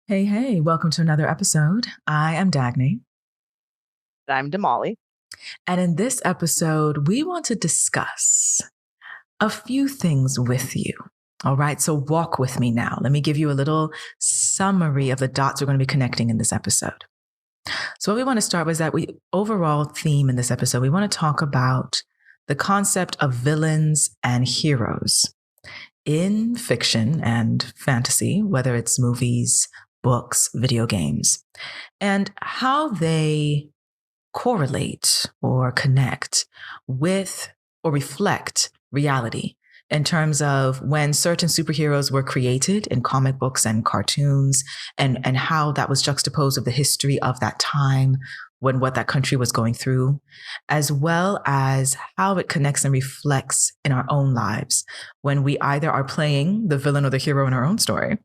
Hey, hey, welcome to another episode. I am Dagny. I'm Damali. And in this episode, we want to discuss a few things with you. All right, so walk with me now. Let me give you a little summary of the dots we're going to be connecting in this episode. So, what we want to start with is that overall theme in this episode, we want to talk about the concept of villains and heroes in fiction and fantasy, whether it's movies, books, video games, and how they correlate or connect with or reflect reality in terms of when certain superheroes were created in comic books and cartoons, and how that was juxtaposed with the history of that time, when what that country was going through, as well as how it connects and reflects in our own lives when we either are playing the villain or the hero in our own story,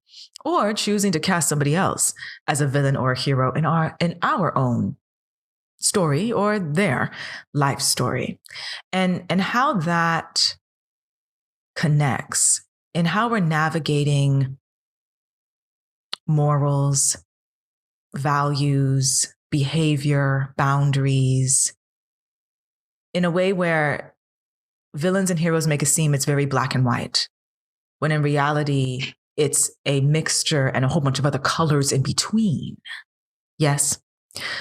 or choosing to cast somebody else as a villain or a hero in our own story or their life story, and how that connects and how we're navigating morals, values, behavior, boundaries in a way where villains and heroes make it seem it's very black and white, when in reality it's a mixture and a whole bunch of other colors in between. Yes.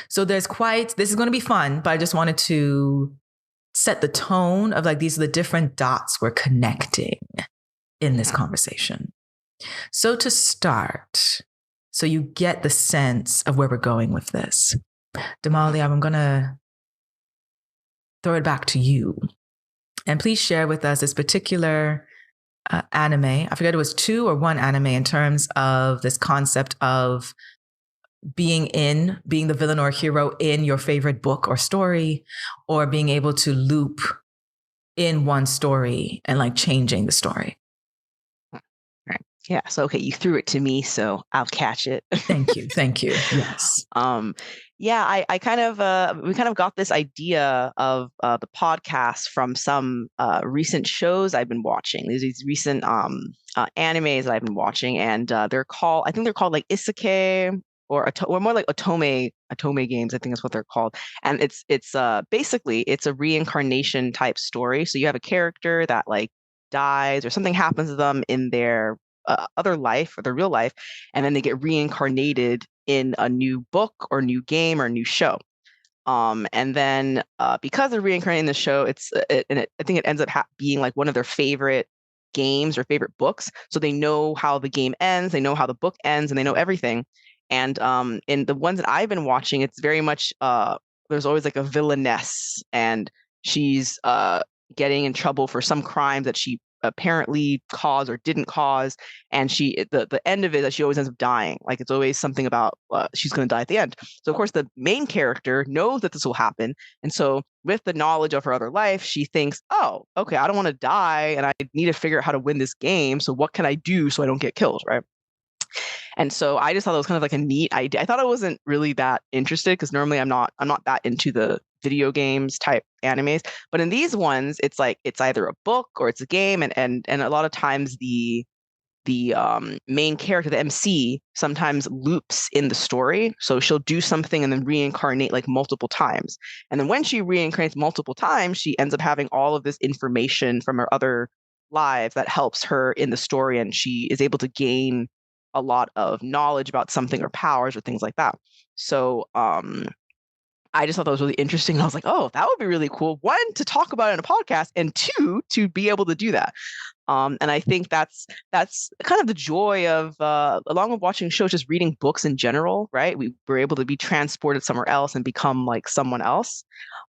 So this is going to be fun, but I just wanted to set the tone of like, these are the different dots we're connecting in this conversation. So to start, so you get the sense of where we're going with this, Damali, I'm going to throw it back to you. And please share with us this particular anime. I forget it was two or one anime in terms of this concept of being the villain or hero in your favorite book or story, or being able to loop in one story and like changing the story. Right. Yeah. So okay, you threw it to me, so I'll catch it. Thank you. Thank you. Yes. Yeah, I kind of we kind of got this idea of the podcast from some recent shows I've been watching. There's these recent animes that I've been watching, and I think they're called like isekai or more like otome games. I think is what they're called. And it's basically it's a reincarnation type story. So you have a character that like dies or something happens to them in their other life or their real life, and then they get reincarnated in a new book or new game or new show. And then because they're reincarnating the show, I think it ends up being like one of their favorite games or favorite books. So they know how the game ends, they know how the book ends, and they know everything. And in the ones that I've been watching, it's very much there's always like a villainess, and she's getting in trouble for some crime that she apparently caused or didn't cause, and the end of it is that she always ends up dying. Like it's always something about she's going to die at the end. So of course the main character knows that this will happen, and so with the knowledge of her other life, she thinks, oh, okay, I don't want to die, and I need to figure out how to win this game. So what can I do so I don't get killed, right? And so I just thought it was kind of like a neat idea. I thought I wasn't really that interested because normally I'm not that into the video games type animes. But in these ones, it's like it's either a book or it's a game, and a lot of times the main character, the MC, sometimes loops in the story. So she'll do something and then reincarnate like multiple times. And then when she reincarnates multiple times, she ends up having all of this information from her other lives that helps her in the story, and she is able to gain a lot of knowledge about something or powers or things like that. So I just thought that was really interesting. And I was like, oh, that would be really cool. One, to talk about it in a podcast, and two, to be able to do that. And I think that's kind of the joy of along with watching shows, just reading books in general, right? We were able to be transported somewhere else and become like someone else.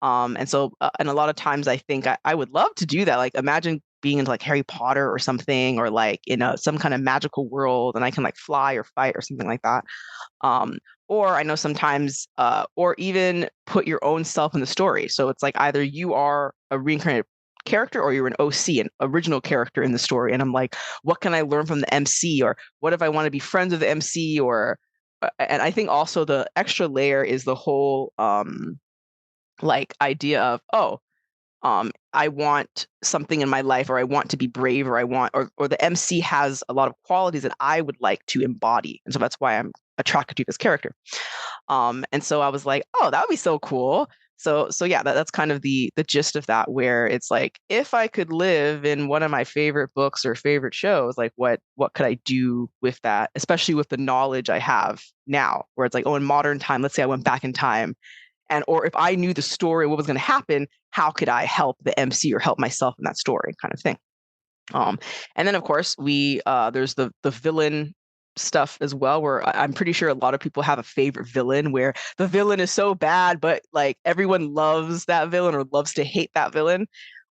And a lot of times I think I would love to do that. Like imagine being into like Harry Potter or something, or like in some kind of magical world, and I can like fly or fight or something like that. Or I know sometimes, or even put your own self in the story. So it's like either you are a reincarnated character or you're an OC, an original character in the story. And I'm like, what can I learn from the MC? Or what if I want to be friends with the MC? And I think also the extra layer is the whole like idea of, oh, I want something in my life, or I want to be brave, or or the MC has a lot of qualities that I would like to embody. And so that's why I'm attracted to this character. And so I was like, oh, that would be so cool. So yeah, that's kind of the gist of that, where it's like, if I could live in one of my favorite books or favorite shows, like what could I do with that, especially with the knowledge I have now, where it's like, oh, in modern time, let's say I went back in time, and or if I knew the story, what was going to happen, how could I help the MC or help myself in that story, kind of thing. And then of course there's the villain stuff as well, where I'm pretty sure a lot of people have a favorite villain, where the villain is so bad, but like everyone loves that villain or loves to hate that villain.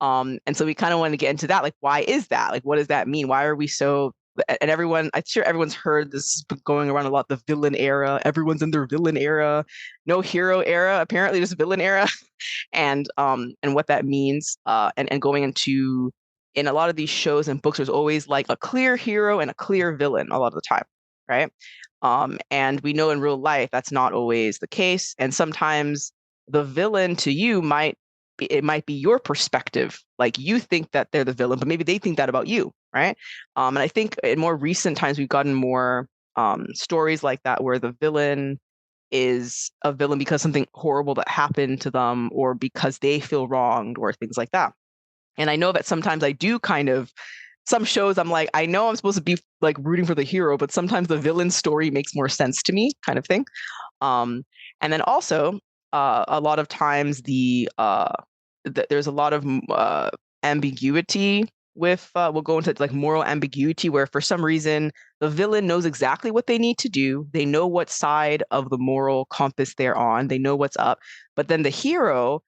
And so we kind of want to get into that, like, why is that? Like, what does that mean? Why are we so? And everyone, I'm sure everyone's heard this going around a lot, the villain era. Everyone's in their villain era, no hero era, apparently just villain era. And what that means, and going into, in a lot of these shows and books, there's always like a clear hero and a clear villain a lot of the time, right? And we know in real life that's not always the case, and sometimes the villain to you might be your perspective. Like, you think that they're the villain, but maybe they think that about you, right? And I think in more recent times we've gotten more stories like that, where the villain is a villain because something horrible that happened to them, or because they feel wronged, or things like that. And I know that sometimes I do kind of, some shows I'm like, I know I'm supposed to be like rooting for the hero, but sometimes the villain story makes more sense to me, kind of thing. And then also, a lot of times there's a lot of ambiguity with, we'll go into like moral ambiguity, where for some reason the villain knows exactly what they need to do. They know what side of the moral compass they're on. They know what's up. But then the hero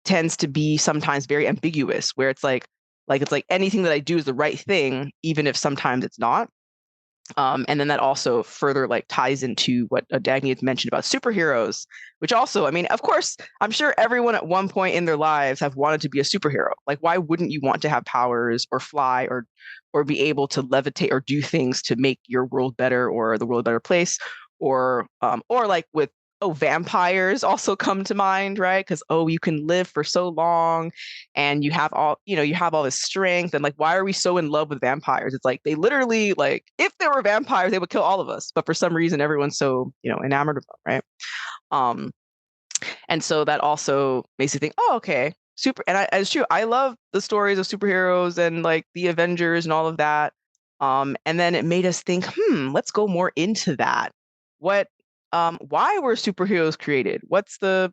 tends to be sometimes very ambiguous, where it's like it's like anything that I do is the right thing, even if sometimes it's not. And then that also further like ties into what Dagny had mentioned about superheroes, which also, I mean, of course, I'm sure everyone at one point in their lives have wanted to be a superhero. Like, why wouldn't you want to have powers or fly or be able to levitate or do things to make your world better or the world a better place? Or like with, oh, vampires also come to mind, right? Because, oh, you can live for so long and you have all this strength, and like, why are we so in love with vampires? It's like, they literally, like, if there were vampires, they would kill all of us, but for some reason everyone's so enamored of them, right? And so that also makes you think, oh, okay, it's true, I love the stories of superheroes and like the Avengers and all of that. And then it made us think, let's go more into that. Why were superheroes created? What's the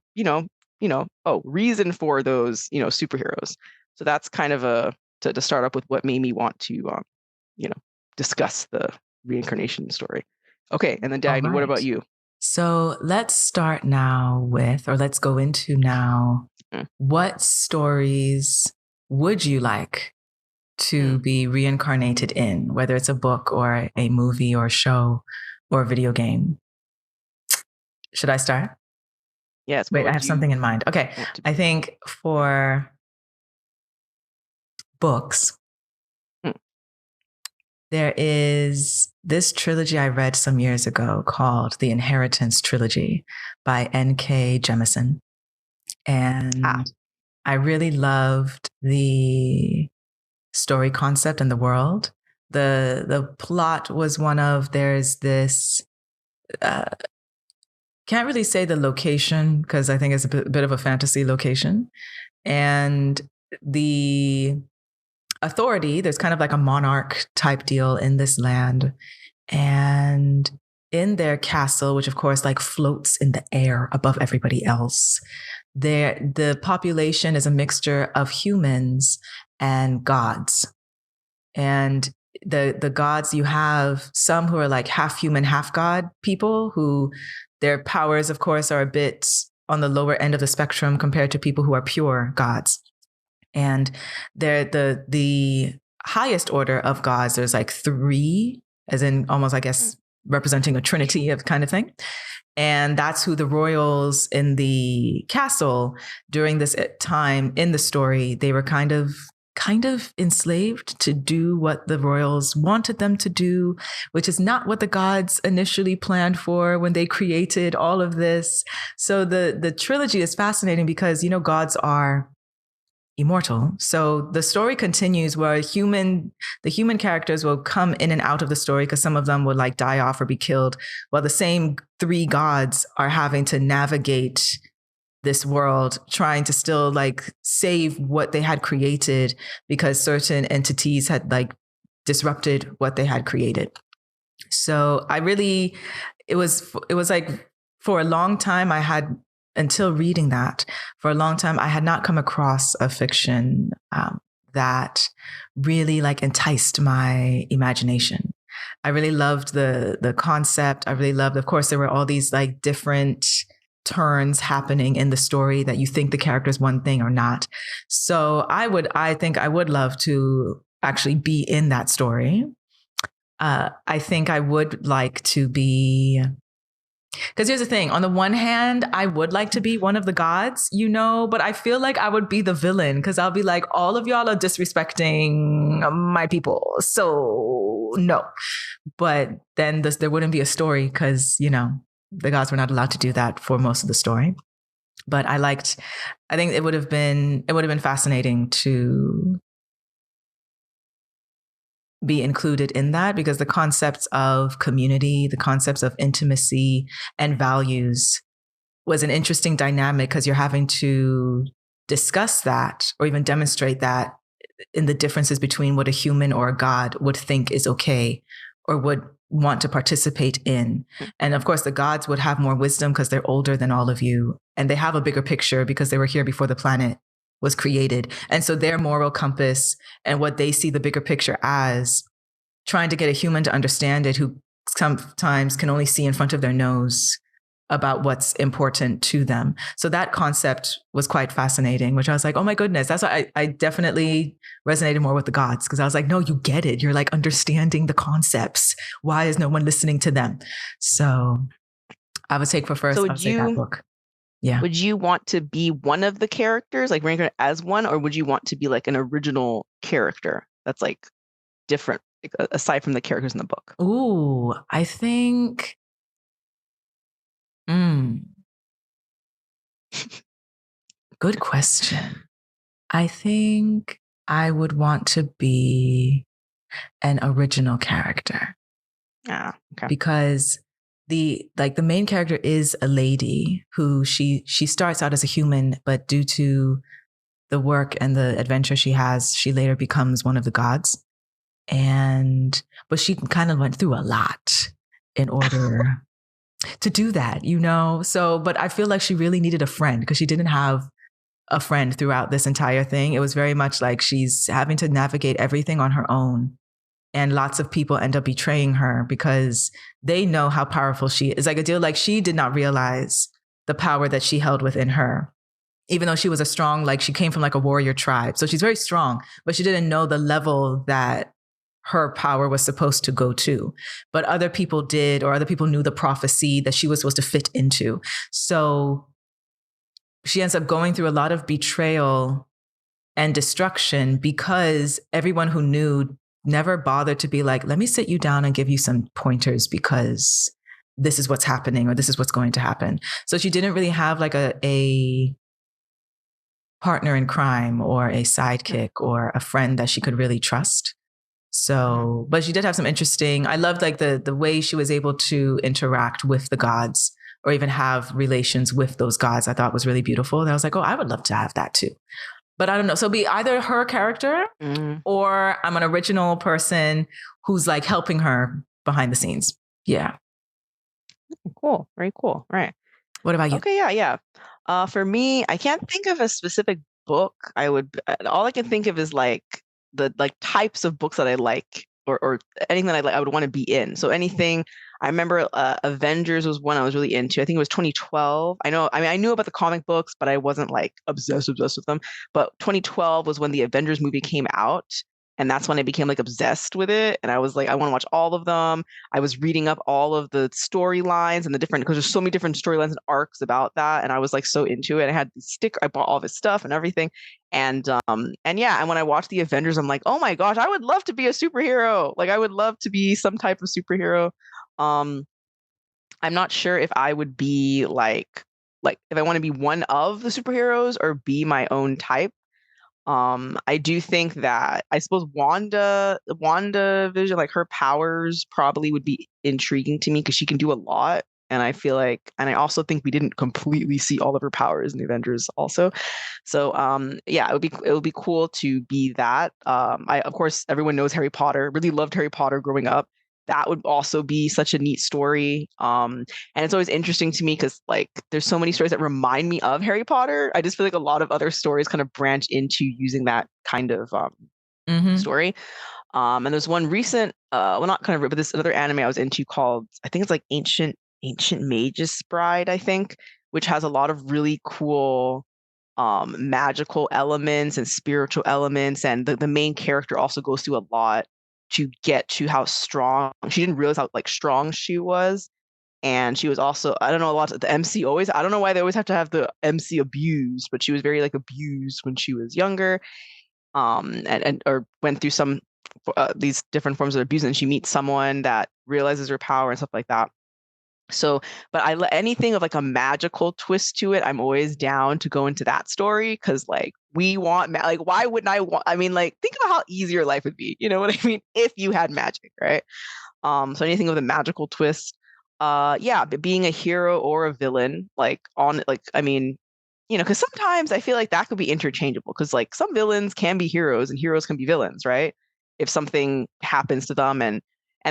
reason for those superheroes? So that's kind of to start up with what made me want to discuss the reincarnation story. Okay, and then Dagny, what about you? So let's start now with, or let's go into now, what stories would you like to be reincarnated in, whether it's a book or a movie or show or a video game? Should I start? Yes. Wait, I have something in mind. Okay. I think for books, there is this trilogy I read some years ago called The Inheritance Trilogy by N.K. Jemisin. And I really loved the story concept and the world. The plot was one of, there's this, can't really say the location because I think it's a bit of a fantasy location. And the authority, there's kind of like a monarch type deal in this land. And in their castle, which of course like floats in the air above everybody else, the population is a mixture of humans and gods. And the gods, you have some who are like half human, half god people, who their powers, of course, are a bit on the lower end of the spectrum compared to people who are pure gods. And they're the highest order of gods. There's like 3, as in almost, I guess, representing a trinity of kind of thing. And that's who the royals in the castle during this time in the story, they were kind of enslaved to do what the royals wanted them to do, which is not what the gods initially planned for when they created all of this. So the trilogy is fascinating because, gods are immortal. So the story continues where the human characters will come in and out of the story because some of them will like die off or be killed, while the same three gods are having to navigate this world, trying to still like save what they had created because certain entities had like disrupted what they had created. So it was like for a long time until reading that, for a long time, I had not come across a fiction that really like enticed my imagination. I really loved the concept. I really loved, of course, there were all these like different turns happening in the story that you think the character's one thing or not. So I think I would love to actually be in that story. I think I would like to be, because here's the thing. On the one hand, I would like to be one of the gods, but I feel like I would be the villain because I'll be like, all of y'all are disrespecting my people. So no. But then there wouldn't be a story because, the gods were not allowed to do that for most of the story. But I think it would have been fascinating to be included in that, because the concepts of community, the concepts of intimacy and values was an interesting dynamic because you're having to discuss that or even demonstrate that in the differences between what a human or a god would think is okay or would want to participate in. And of course, the gods would have more wisdom because they're older than all of you. And they have a bigger picture because they were here before the planet was created. And so their moral compass and what they see the bigger picture as, trying to get a human to understand it who sometimes can only see in front of their nose about what's important to them. So that concept was quite fascinating, which I was like, oh my goodness, that's why I definitely resonated more with the gods, because I was like, no, you get it. You're like understanding the concepts. Why is no one listening to them? So I would take for first, I would say that book. Yeah. Would you want to be one of the characters, like rank as one, or would you want to be like an original character that's like different, like, aside from the characters in the book? Ooh, I think. Good question. I think I would want to be an original character. Yeah, okay. Because the main character is a lady who she starts out as a human, but due to the work and the adventure she has, she later becomes one of the gods. But she kind of went through a lot in order to do that, So, but I feel like she really needed a friend because she didn't have a friend throughout this entire thing. It was very much like she's having to navigate everything on her own. And lots of people end up betraying her because they know how powerful she is. Like a deal, like she did not realize the power that she held within her, even though she was she came from like a warrior tribe. So she's very strong, but she didn't know the level that her power was supposed to go to. But other people did, or other people knew the prophecy that she was supposed to fit into. So she ends up going through a lot of betrayal and destruction because everyone who knew never bothered to be like, let me sit you down and give you some pointers because this is what's happening or this is what's going to happen. So she didn't really have like a partner in crime or a sidekick or a friend that she could really trust. So, but she did have some interesting, I loved like the way she was able to interact with the gods or even have relations with those gods. I thought was really beautiful. And I was like, oh, I would love to have that too. But I don't know. So be either her character or I'm an original person who's like helping her behind the scenes. Yeah. Cool. Very cool. Right. What about you? Okay. Yeah. For me, I can't think of a specific book. All I can think of is like the types of books that I like or anything that I would want to be in. So anything. I remember Avengers was one I was really into. I think it was 2012. I knew about the comic books, but I wasn't like obsessed with them. But 2012 was when the Avengers movie came out. And that's when I became like obsessed with it. And I was like, I want to watch all of them. I was reading up all of the storylines and because there's so many different storylines and arcs about that. And I was like so into it. I had the sticker, I bought all this stuff and everything. And yeah, and when I watched the Avengers, I'm like, oh my gosh, I would love to be a superhero. Like I would love to be some type of superhero. I'm not sure if I would be like if I want to be one of the superheroes or be my own type. I do think that I suppose Wanda Vision, like her powers probably would be intriguing to me because she can do a lot. And I feel like, and I also think we didn't completely see all of her powers in the Avengers also. So yeah, it would be cool to be that. I of course everyone knows Harry Potter. Really loved Harry Potter growing up. That would also be such a neat story. And it's always interesting to me because like there's so many stories that remind me of Harry Potter. I just feel like a lot of other stories kind of branch into using that kind of story. And there's one recent, well, not kind of, but this another anime I was into called, I think it's like Ancient Mage's Bride, I think, which has a lot of really cool magical elements and spiritual elements, and the main character also goes through a lot to get to how strong she didn't realize how like strong she was. And she was also, I don't know, a lot of the MC always, I don't know why they always have to have the MC abused, but she was very like abused when she was younger, and or went through some these different forms of abuse, and she meets someone that realizes her power and stuff like that. So, but anything of like a magical twist to it, I'm always down to go into that story because like we want like why wouldn't I want? I mean, like think about how easy your life would be. You know what I mean? If you had magic, right? So anything with a magical twist, yeah, but being a hero or a villain, like on like I mean, you know, because sometimes I feel like that could be interchangeable because like some villains can be heroes and heroes can be villains, right? If something happens to them, and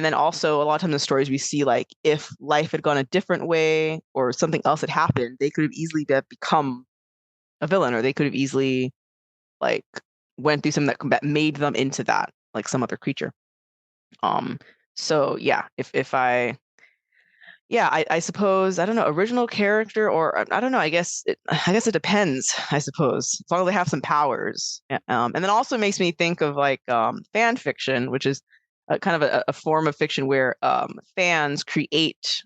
then also a lot of times in the stories we see like if life had gone a different way or something else had happened, they could have easily become a villain, or they could have easily like went through something that made them into that, like some other creature. Um, so yeah, if I yeah, I suppose I don't know original character or I don't know. I guess it depends. I suppose as long as they have some powers. And then also makes me think of like fan fiction, which is kind of a form of fiction where fans create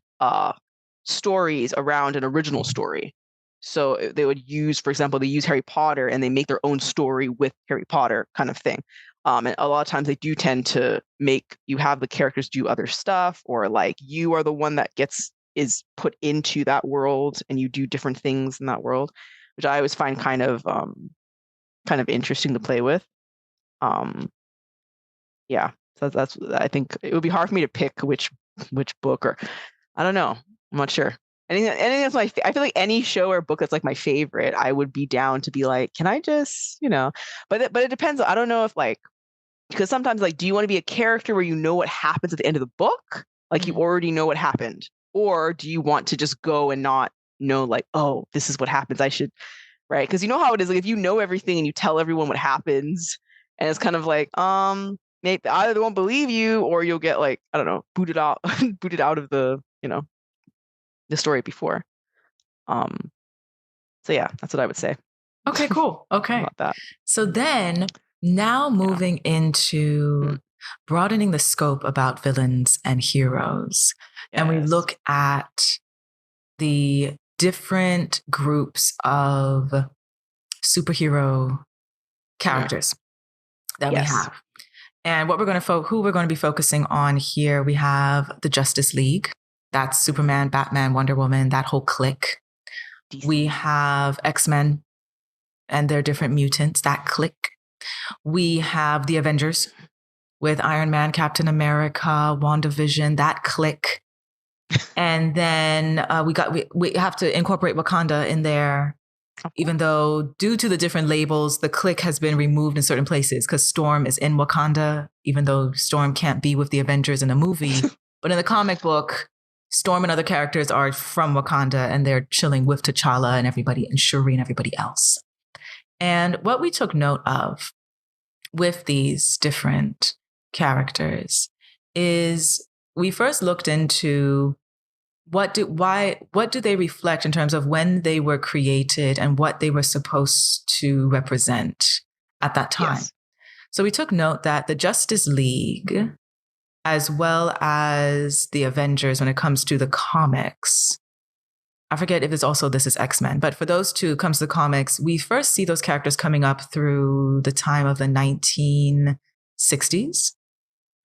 stories around an original story. So they would use, for example, they use Harry Potter and they make their own story with Harry Potter kind of thing. And a lot of times they do tend to make you have the characters do other stuff, or like you are the one that is put into that world and you do different things in that world, which I always find kind of interesting to play with. Yeah, so that's I think it would be hard for me to pick which book, or I don't know. I'm not sure. Anything that's I feel like any show or book that's like my favorite, I would be down to be like, can I just, but it depends. I don't know if like because sometimes like do you want to be a character where you know what happens at the end of the book? Like you already know what happened. Or do you want to just go and not know like, oh, this is what happens. I should, right? Because you know how it is. Like if you know everything and you tell everyone what happens, and it's kind of like, maybe either they won't believe you or you'll get like, I don't know, booted out booted out of the story before. So yeah, that's what I would say. Okay, cool. Okay. About that. So then now moving into broadening the scope about villains and heroes. Yes. And we look at the different groups of superhero characters that we have. And what we're going to who we're going to be focusing on here, we have the Justice League. That's Superman, Batman, Wonder Woman, that whole clique. DC. We have X-Men and their different mutants, that clique. We have the Avengers with Iron Man, Captain America, WandaVision, that clique. And then we have to incorporate Wakanda in there, even though due to the different labels, the clique has been removed in certain places because Storm is in Wakanda, even though Storm can't be with the Avengers in a movie. But in the comic book, Storm and other characters are from Wakanda and they're chilling with T'Challa and everybody, and Shuri and everybody else. And what we took note of with these different characters is we first looked into what do they reflect in terms of when they were created and what they were supposed to represent at that time. Yes. So we took note that the Justice League, as well as the Avengers when it comes to the comics, I forget if it's also this is X-Men, but for those two comes to the comics, we first see those characters coming up through the time of the 1960s,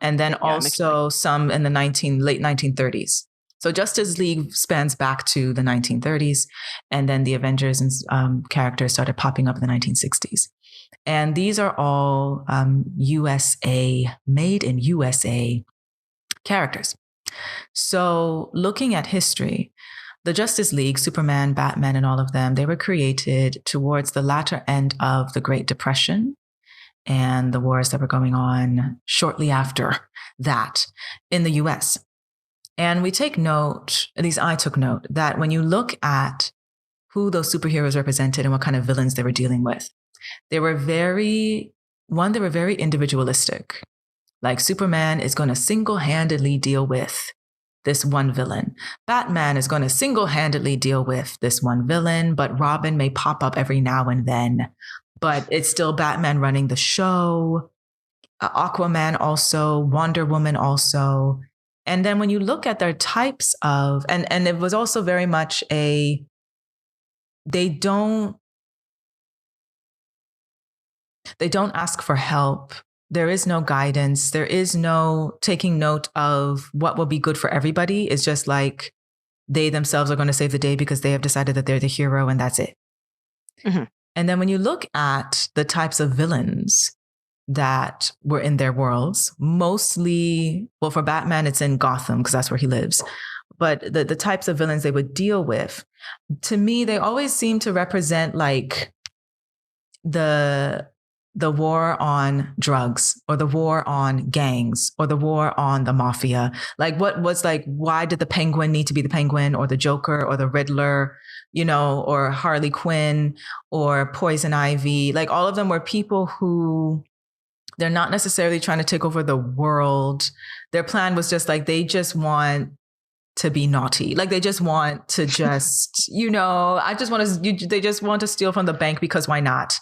and then also some in the late 1930s. So Justice League spans back to the 1930s, and then the Avengers and characters started popping up in the 1960s. And these are all USA, made in USA characters. So looking at history, the Justice League, Superman, Batman, and all of them, they were created towards the latter end of the Great Depression and the wars that were going on shortly after that in the US. And we take note, at least I took note, that when you look at who those superheroes represented and what kind of villains they were dealing with, they were very individualistic. Like Superman is going to single-handedly deal with this one villain. Batman is going to single-handedly deal with this one villain, but Robin may pop up every now and then. But it's still Batman running the show. Aquaman also, Wonder Woman also. And then when you look at their types of, and it was also very much they don't ask for help. There is no guidance. There is no taking note of what will be good for everybody. It's just like they themselves are going to save the day because they have decided that they're the hero and that's it. Mm-hmm. And then when you look at the types of villains that were in their worlds, mostly, well, for Batman, it's in Gotham because that's where he lives. But the types of villains they would deal with, to me, they always seem to represent like the war on drugs or the war on gangs or the war on the mafia. Like what was like, why did the Penguin need to be the Penguin or the Joker or the Riddler, or Harley Quinn or Poison Ivy? Like all of them were people who they're not necessarily trying to take over the world. Their plan was just like, they just want to be naughty. Like they just want to just, they just want to steal from the bank because why not?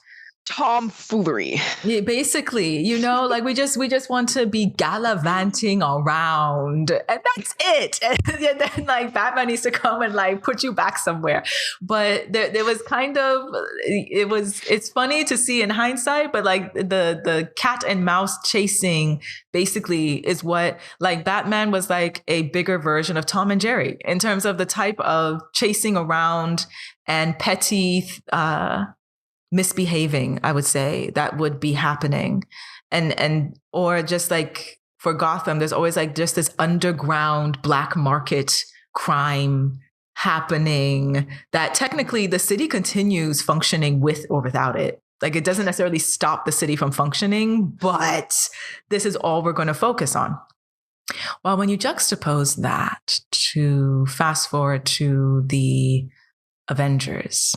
Tomfoolery. Yeah, basically, like we just want to be gallivanting around and that's it. And then like Batman needs to come and like put you back somewhere. But there was kind of, it's funny to see in hindsight, but like the cat and mouse chasing basically is what like Batman was like a bigger version of Tom and Jerry in terms of the type of chasing around and petty, misbehaving, I would say, that would be happening. And or just like for Gotham, there's always like just this underground black market crime happening that technically the city continues functioning with or without it. Like it doesn't necessarily stop the city from functioning, but this is all we're going to focus on. Well, when you juxtapose that to fast forward to the Avengers,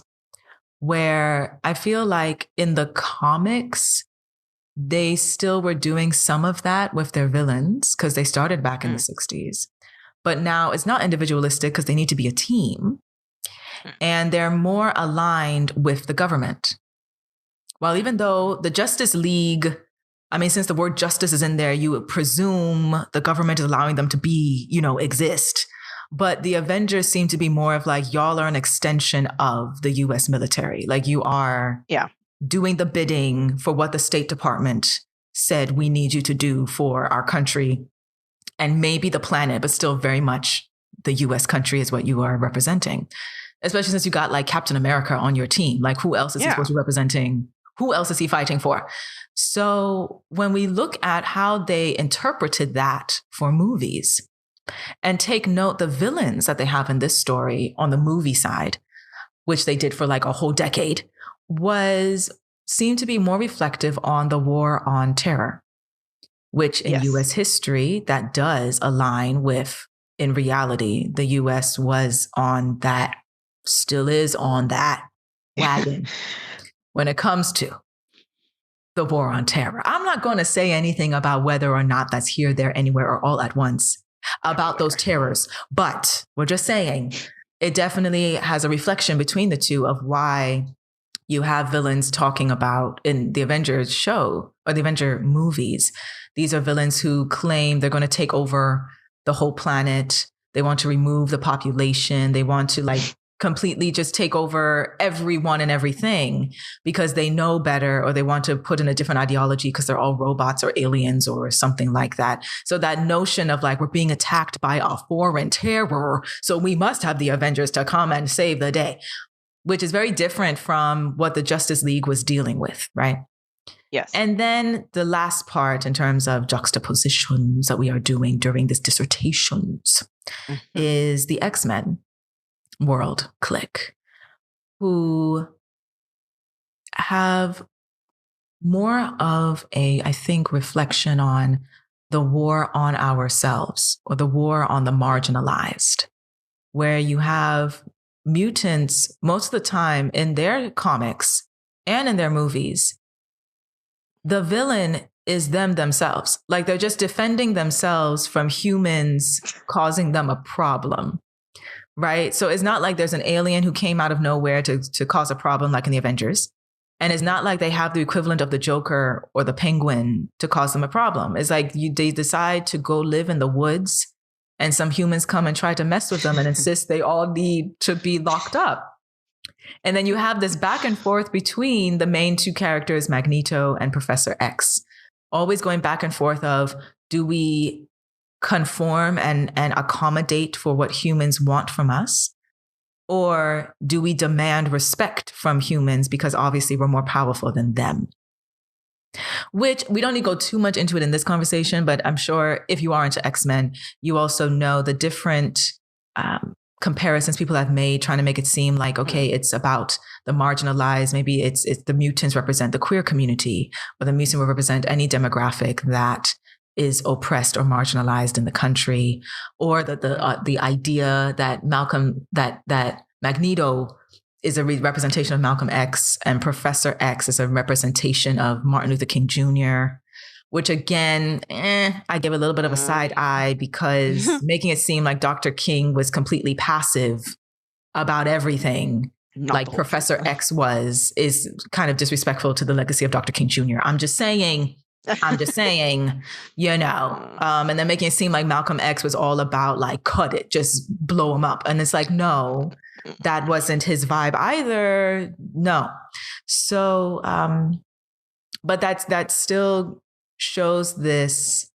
where I feel like in the comics, they still were doing some of that with their villains because they started back in the 60s. But now it's not individualistic because they need to be a team. And they're more aligned with the government. Well, even though the Justice League, I mean, since the word justice is in there, you would presume the government is allowing them to be, exist. But the Avengers seem to be more of like, y'all are an extension of the US military. Like you are doing the bidding for what the State Department said we need you to do for our country and maybe the planet, but still very much the US country is what you are representing. Especially since you got like Captain America on your team. Like who else is he supposed to be representing? Who else is he fighting for? So when we look at how they interpreted that for movies, and take note the villains that they have in this story on the movie side, which they did for like a whole decade, seemed to be more reflective on the war on terror, which in US history, that does align with, in reality, the US was on that, still is on that wagon when it comes to the war on terror. I'm not going to say anything about whether or not that's here, there, anywhere, or all at once about those terrors. But we're just saying it definitely has a reflection between the two of why you have villains talking about in the Avengers show or the Avenger movies. These are villains who claim they're going to take over the whole planet. They want to remove the population. They want to like completely just take over everyone and everything because they know better, or they want to put in a different ideology because they're all robots or aliens or something like that. So that notion of like, we're being attacked by a foreign terror, so we must have the Avengers to come and save the day, which is very different from what the Justice League was dealing with, right? Yes. And then the last part in terms of juxtapositions that we are doing during this dissertations is the X-Men world clique, who have more of a, I think, reflection on the war on ourselves or the war on the marginalized, where you have mutants most of the time in their comics and in their movies. The villain is themselves. Like they're just defending themselves from humans causing them a problem. Right. So it's not like there's an alien who came out of nowhere to cause a problem like in the Avengers. And it's not like they have the equivalent of the Joker or the Penguin to cause them a problem. It's like they decide to go live in the woods and some humans come and try to mess with them and insist they all need to be locked up. And then you have this back and forth between the main two characters, Magneto and Professor X, always going back and forth of, do we conform and accommodate for what humans want from us? Or do we demand respect from humans because obviously we're more powerful than them? Which we don't need to go too much into it in this conversation, but I'm sure if you are into X-Men, you also know the different comparisons people have made trying to make it seem like, okay, it's about the marginalized. Maybe it's the mutants represent the queer community, or the mutants will represent any demographic that is oppressed or marginalized in the country, or the idea that that Magneto is a representation of Malcolm X and Professor X is a representation of Martin Luther King Jr., which again, I give a little bit of a side eye because making it seem like Dr. King was completely passive about everything, like Professor X is kind of disrespectful to the legacy of Dr. King Jr. I'm just saying, you know, and then making it seem like Malcolm X was all about like, cut it, just blow him up. And it's like, no, that wasn't his vibe either. No. So, but that still shows this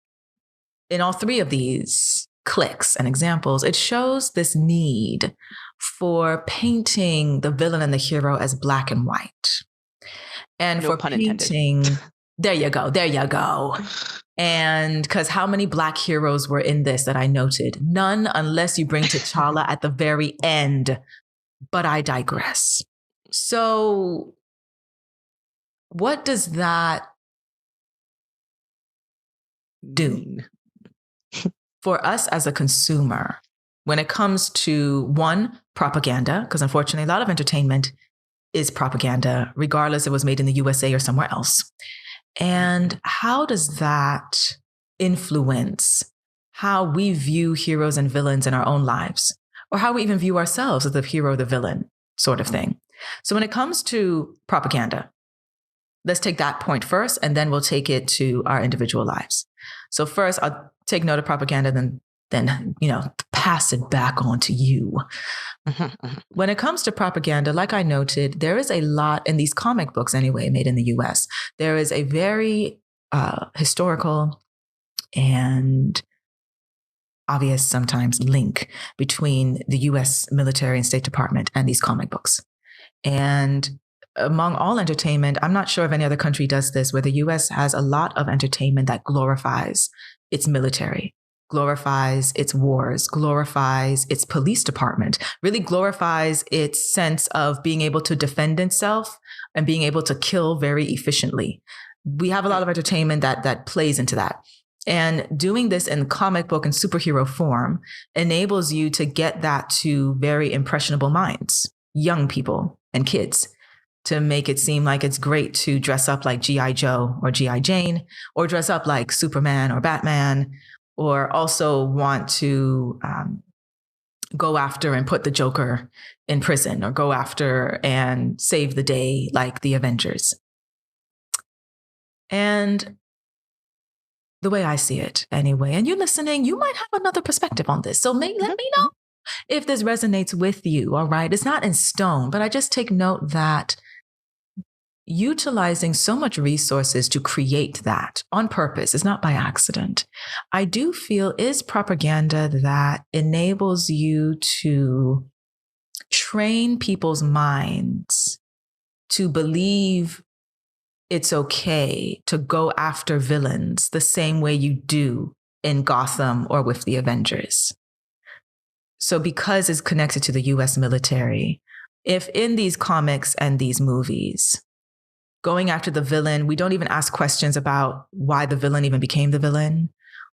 in all three of these cliques and examples. It shows this need for painting the villain and the hero as black and white. And no for pun painting, intended. There you go. And because how many black heroes were in this that I noted? None, unless you bring T'Challa at the very end. But I digress. So what does that do for us as a consumer when it comes to, one, propaganda? Because unfortunately, a lot of entertainment is propaganda, regardless if it was made in the USA or somewhere else. And how does that influence how we view heroes and villains in our own lives, or how we even view ourselves as the hero or the villain sort of thing? So when it comes to propaganda, let's take that point first, and then we'll take it to our individual lives. So first, I'll take note of propaganda, then pass it back on to you. When it comes to propaganda, like I noted, there is a lot in these comic books anyway, made in the US. There is a very historical and obvious sometimes link between the US military and State Department and these comic books. And among all entertainment, I'm not sure if any other country does this, where the US has a lot of entertainment that glorifies its military, glorifies its wars, glorifies its police department, really glorifies its sense of being able to defend itself and being able to kill very efficiently. We have a lot of entertainment that plays into that. And doing this in comic book and superhero form enables you to get that to very impressionable minds, young people and kids, to make it seem like it's great to dress up like G.I. Joe or G.I. Jane, or dress up like Superman or Batman, or also want to go after and put the Joker in prison, or go after and save the day like the Avengers. And the way I see it anyway, and you listening, you might have another perspective on this. So let me know if this resonates with you, all right? It's not in stone, but I just take note that utilizing so much resources to create that on purpose is not by accident. I do feel is propaganda that enables you to train people's minds to believe it's okay to go after villains the same way you do in Gotham or with the Avengers. So because it's connected to the US military, if in these comics and these movies, going after the villain, we don't even ask questions about why the villain even became the villain.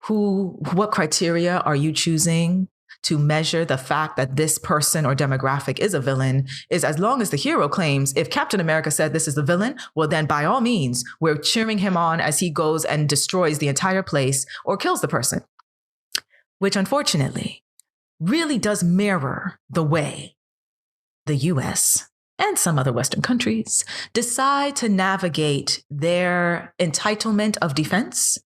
What criteria are you choosing to measure the fact that this person or demographic is a villain? Is as long as the hero claims, if Captain America said this is the villain, well, then by all means, we're cheering him on as he goes and destroys the entire place or kills the person, which unfortunately really does mirror the way the US and some other Western countries decide to navigate their entitlement of defense,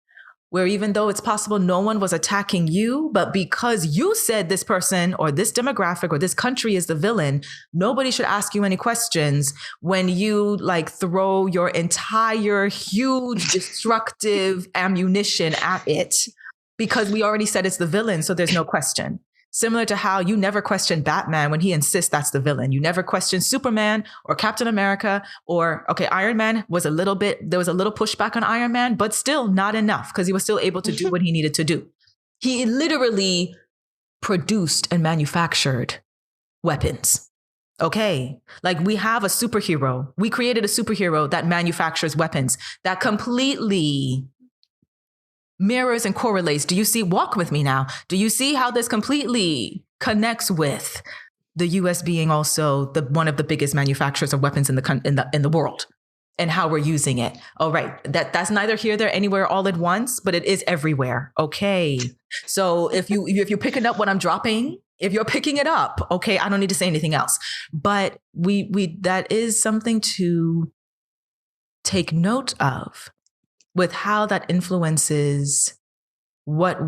where even though it's possible no one was attacking you, but because you said this person or this demographic or this country is the villain, nobody should ask you any questions when you like throw your entire huge destructive ammunition at it, because we already said it's the villain, so there's no question. Similar to how you never question Batman when he insists that's the villain. You never question Superman or Captain America or, okay, Iron Man was there was a little pushback on Iron Man, but still not enough because he was still able to do what he needed to do. He literally produced and manufactured weapons. Okay, like we have a superhero. We created a superhero that manufactures weapons that completely mirrors and correlates. Do you see? Walk with me now. Do you see how this completely connects with the U.S. being also one of the biggest manufacturers of weapons in the world, and how we're using it? All right, that's neither here, there, anywhere, all at once, but it is everywhere. Okay, so if you're picking up what I'm dropping, if you're picking it up, okay, I don't need to say anything else. But we that is something to take note of, with how that influences how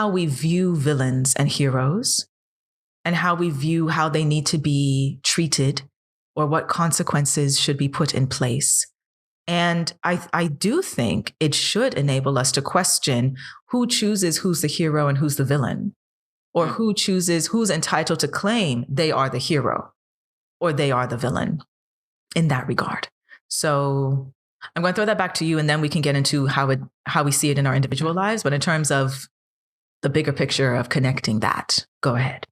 we view villains and heroes, and how we view how they need to be treated or what consequences should be put in place. And I do think it should enable us to question who chooses who's the hero and who's the villain, or who chooses who's entitled to claim they are the hero or they are the villain in that regard. So I'm going to throw that back to you, and then we can get into how we see it in our individual lives. But in terms of the bigger picture of connecting that, go ahead.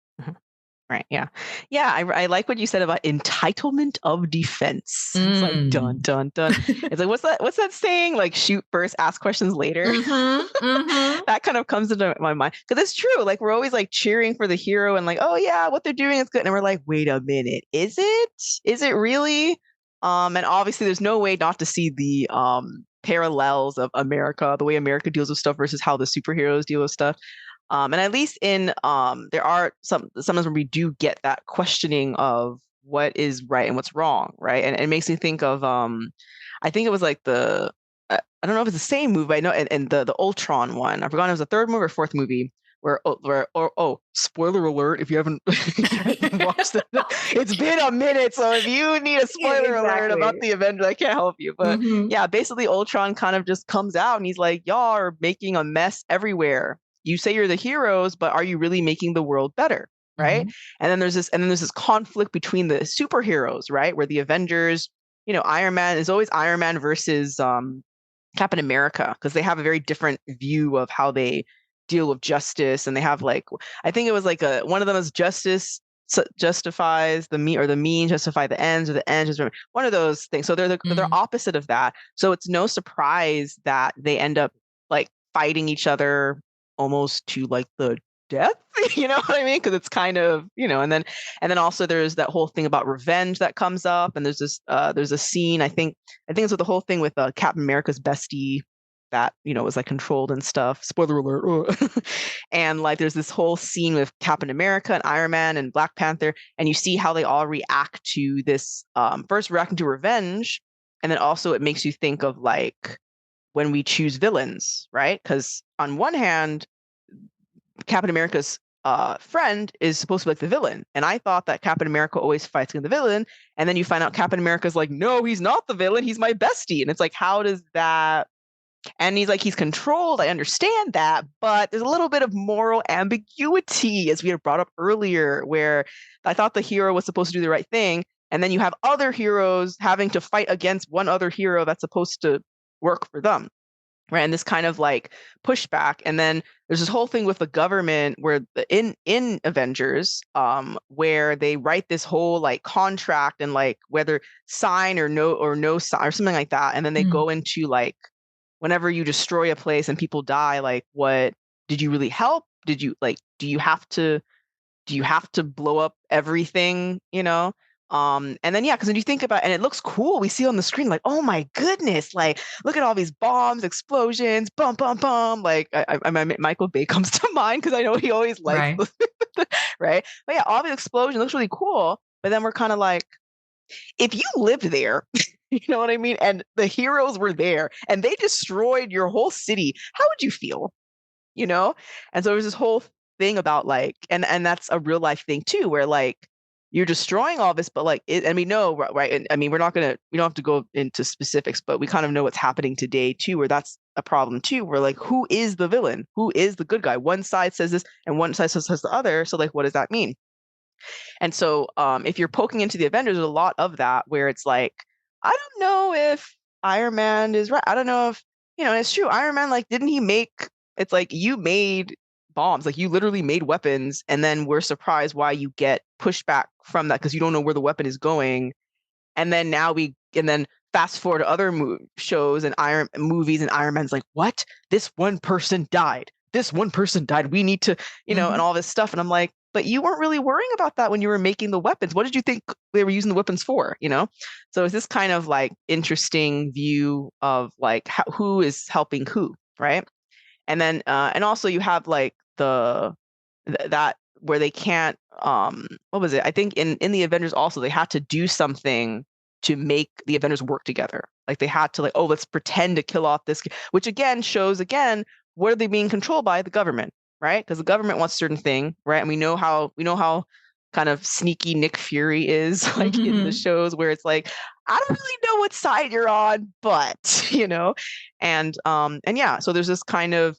Right. Yeah. Yeah. I like what you said about entitlement of defense. It's like dun, dun, dun. It's like, what's that saying? Like, shoot first, ask questions later. That kind of comes into my mind. Because it's true. Like, we're always like cheering for the hero and like, oh yeah, what they're doing is good. And we're like, wait a minute. Is it? Is it really? And obviously there's no way not to see the parallels of America, the way America deals with stuff versus how the superheroes deal with stuff. And at least in there are sometimes when we do get that questioning of what is right and what's wrong, right? And it makes me think of I think it was like I don't know if it's the same movie, but I know, and the Ultron one. I forgot it was the third movie or fourth movie where spoiler alert if you haven't watched it. It's been a minute, so if you need a spoiler alert about the Avengers, I can't help you. But yeah, basically Ultron kind of just comes out and he's like, y'all are making a mess everywhere. You say you're the heroes, but are you really making the world better? Right. And then there's this conflict between the superheroes, right? Where the Avengers, Iron Man is always Iron Man versus Captain America, because they have a very different view of how they deal with justice. And they have like, I think it was like one of them is justice justifies the mean, or the mean justify the ends, or the ends justify one of those things. So they're opposite of that. So it's no surprise that they end up like fighting each other almost to like the death, you know what I mean? Because it's kind of, and then also there's that whole thing about revenge that comes up, and there's a scene, I think it's with the whole thing with Captain America's bestie that was like controlled and stuff. Spoiler alert. And like there's this whole scene with Captain America and Iron Man and Black Panther, and you see how they all react to this. First reacting to revenge, and then also it makes you think of like when we choose villains, right? Because on one hand, Captain America's friend is supposed to be like the villain. And I thought that Captain America always fights against the villain. And then you find out Captain America's like, no, he's not the villain. He's my bestie. And it's like, how does that? And he's like, he's controlled. I understand that. But there's a little bit of moral ambiguity, as we had brought up earlier, where I thought the hero was supposed to do the right thing. and then you have other heroes having to fight against one other hero that's supposed to work for them, right? And this kind of like pushback. And then there's this whole thing with the government where in Avengers, where they write this whole like contract and like whether sign or no sign or something like that. And then they go into like, whenever you destroy a place and people die, like, what did you really help? Did you like, do you have to blow up everything, you know? And then, yeah, because when you think about, and it looks cool, we see on the screen, like, oh my goodness, like, look at all these bombs, explosions, bum, bum, bum. Like, Michael Bay comes to mind because I know he always likes, right? But yeah, all the explosions looks really cool. But then we're kind of like, if you lived there, you know what I mean? And the heroes were there and they destroyed your whole city, how would you feel? You know? And so there's this whole thing about like, and that's a real life thing too, where like you're destroying all this, but like and we know, right? And I mean, we don't have to go into specifics, but we kind of know what's happening today too, where that's a problem too. Where like, who is the villain? Who is the good guy? One side says this and one side says the other. So like, what does that mean? And so if you're poking into the Avengers, there's a lot of that where it's like, I don't know if Iron Man is right. I don't know if, it's true. Iron Man, like, didn't he make, it's like you made bombs, like you literally made weapons, and then we're surprised why you get pushback from that because you don't know where the weapon is going. And then and then fast forward to other shows and movies, and Iron Man's like, what? This one person died. This one person died. We need to, and all this stuff. And I'm like, but you weren't really worrying about that when you were making the weapons. What did you think they were using the weapons for? So it's this kind of like interesting view of like who is helping who, right? And then and also you have like that where they can't what was it? I think in the Avengers also they had to do something to make the Avengers work together. Like they had to like, oh, let's pretend to kill off this, which again shows what are they being controlled by? The government, right? Because the government wants a certain thing, right? And we know how kind of sneaky Nick Fury is like in the shows where it's like, I don't really know what side you're on, but and yeah, so there's this kind of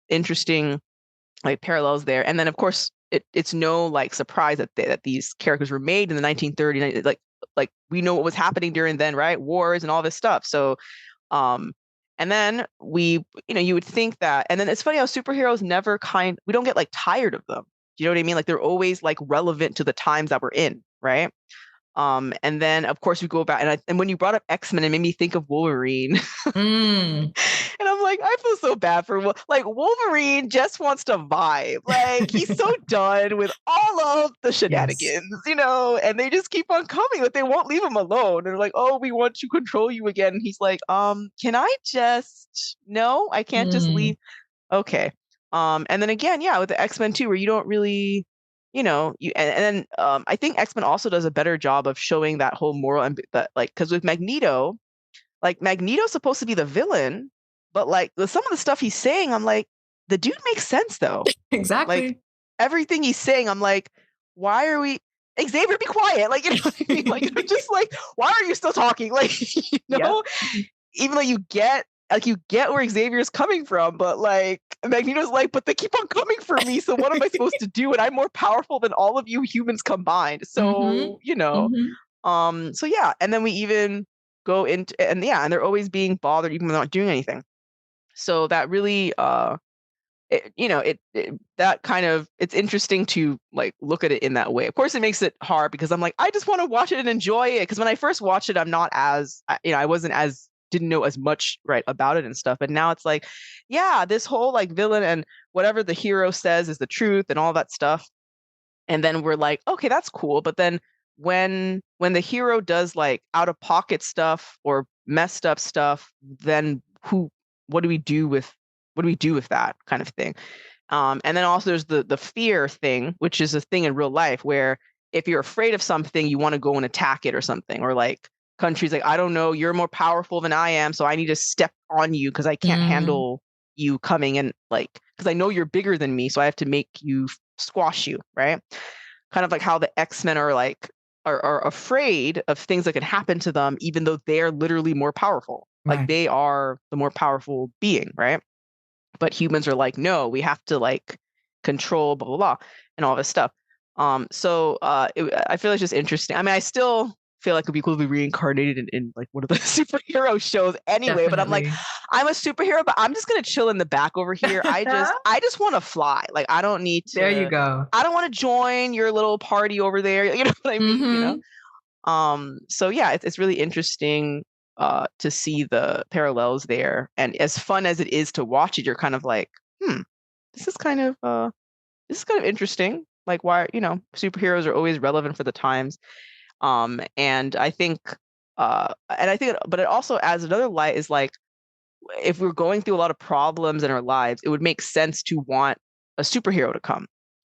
interesting like parallels there. And then of course it's no like surprise that these characters were made in the 1930s, like we know what was happening during then, right? Wars and all this stuff. So and then you would think that, and then it's funny how superheroes we don't get like tired of them. Do you know what I mean? Like they're always like relevant to the times that we're in, right? And then of course we go back, and when you brought up X-Men, it made me think of Wolverine. And I'm like, I feel so bad for like Wolverine just wants to vibe. Like he's so done with all of the shenanigans, and they just keep on coming, but they won't leave him alone. And they're like, oh, we want to control you again. And he's like, can I just no, I can't just leave. Okay. And then again, yeah, with the X-Men too, where you don't really, and then I think X-Men also does a better job of showing that whole moral and that like, because with Magneto, like Magneto's supposed to be the villain, but like with some of the stuff he's saying, I'm like, the dude makes sense though. Exactly. Like everything he's saying, I'm like, why are we Xavier, be quiet? Like, you know what I mean? Like, I'm just like, why are you still talking? Like, yep. Even though you get where Xavier's coming from, but like Magneto's like, but they keep on coming for me. So what am I supposed to do? And I'm more powerful than all of you humans combined. So, so yeah. And then we even go into, and yeah, and they're always being bothered even when they're not doing anything. So that really that kind of, it's interesting to like look at it in that way. Of course it makes it hard because I'm like, I just want to watch it and enjoy it, because when I first watched it, I'm not as I wasn't as didn't know as much right about it and stuff, but now it's like, yeah, this whole like villain and whatever the hero says is the truth and all that stuff. And then we're like, okay, that's cool. But then when the hero does like out of pocket stuff or messed up stuff, then what do we do with that kind of thing? And then also there's the fear thing, which is a thing in real life where if you're afraid of something, you want to go and attack it or something, or like countries like, I don't know, you're more powerful than I am, so I need to step on you because I can't handle you coming, and like, because I know you're bigger than me, so I have to make you squash you, right? Kind of like how the X-Men are like are afraid of things that can happen to them, even though they're literally more powerful. Right. Like they are the more powerful being, right? But humans are like, no, we have to like control blah blah blah and all this stuff. I feel it's just interesting. I mean, I still feel like it'd be cool to be reincarnated in like one of the superhero shows anyway. But I'm like, Definitely. I'm a superhero, but I'm just gonna chill in the back over here. I just want to fly. Like I don't need There you to. go. I don't want to join your little party over there. You know what I mean? You know. So yeah, it's really interesting to see the parallels there. And as fun as it is to watch it, you're kind of like, this is kind of interesting. Like why, superheroes are always relevant for the times. And I think but it also adds another light is like if we're going through a lot of problems in our lives, it would make sense to want a superhero to come,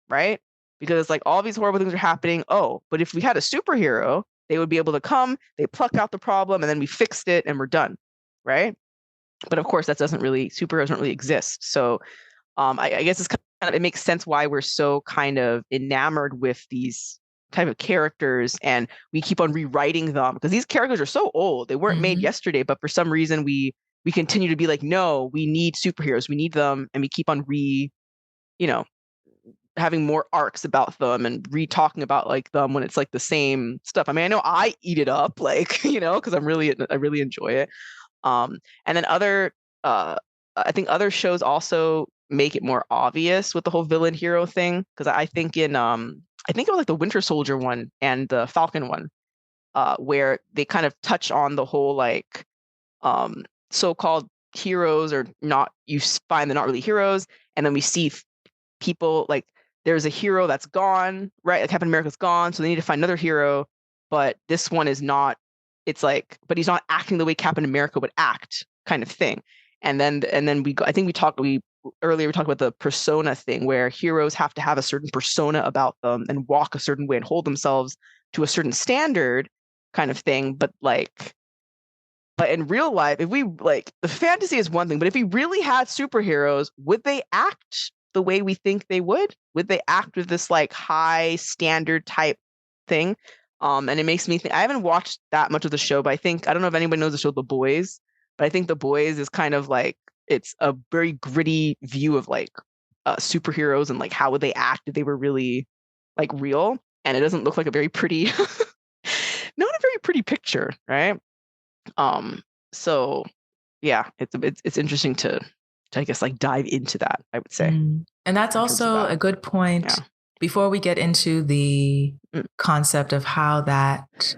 right? Because it's like all these horrible things are happening. Oh, but if we had a superhero, they would be able to come, they pluck out the problem, and then we fixed it and we're done, right? But of course, superheroes don't really exist. So I guess it makes sense why we're so kind of enamored with these type of characters, and we keep on rewriting them because these characters are so old. They weren't made yesterday, but for some reason we continue to be like, no, we need superheroes, we need them, and we keep on having more arcs about them and re-talking about like them when it's like the same stuff. I mean, I know I eat it up, like because I really enjoy it. And then I think other shows also make it more obvious with the whole villain hero thing. Because I think it was like the Winter Soldier one and the Falcon one, where they kind of touch on the whole like so-called heroes or not. You find they're not really heroes, and then we see people like there's a hero that's gone, right? Like Captain America's gone, so they need to find another hero. But this one is not. It's like, but he's not acting the way Captain America would act, kind of thing. And then I think we talked about the persona thing where heroes have to have a certain persona about them and walk a certain way and hold themselves to a certain standard, kind of thing. But in real life, if we like the fantasy is one thing, but if we really had superheroes, would they act the way we think they would? Would they act with this like high standard type thing? And it makes me think, I haven't watched that much of the show, but I don't know if anybody knows the show The Boys, but I think The Boys is kind of like, it's a very gritty view of like superheroes and like how would they act if they were really like real. And it doesn't look like a very pretty, not a very pretty picture, right? So yeah, it's interesting to I guess like dive into that, I would say. And that's also a good point. Yeah. Before we get into the concept of how that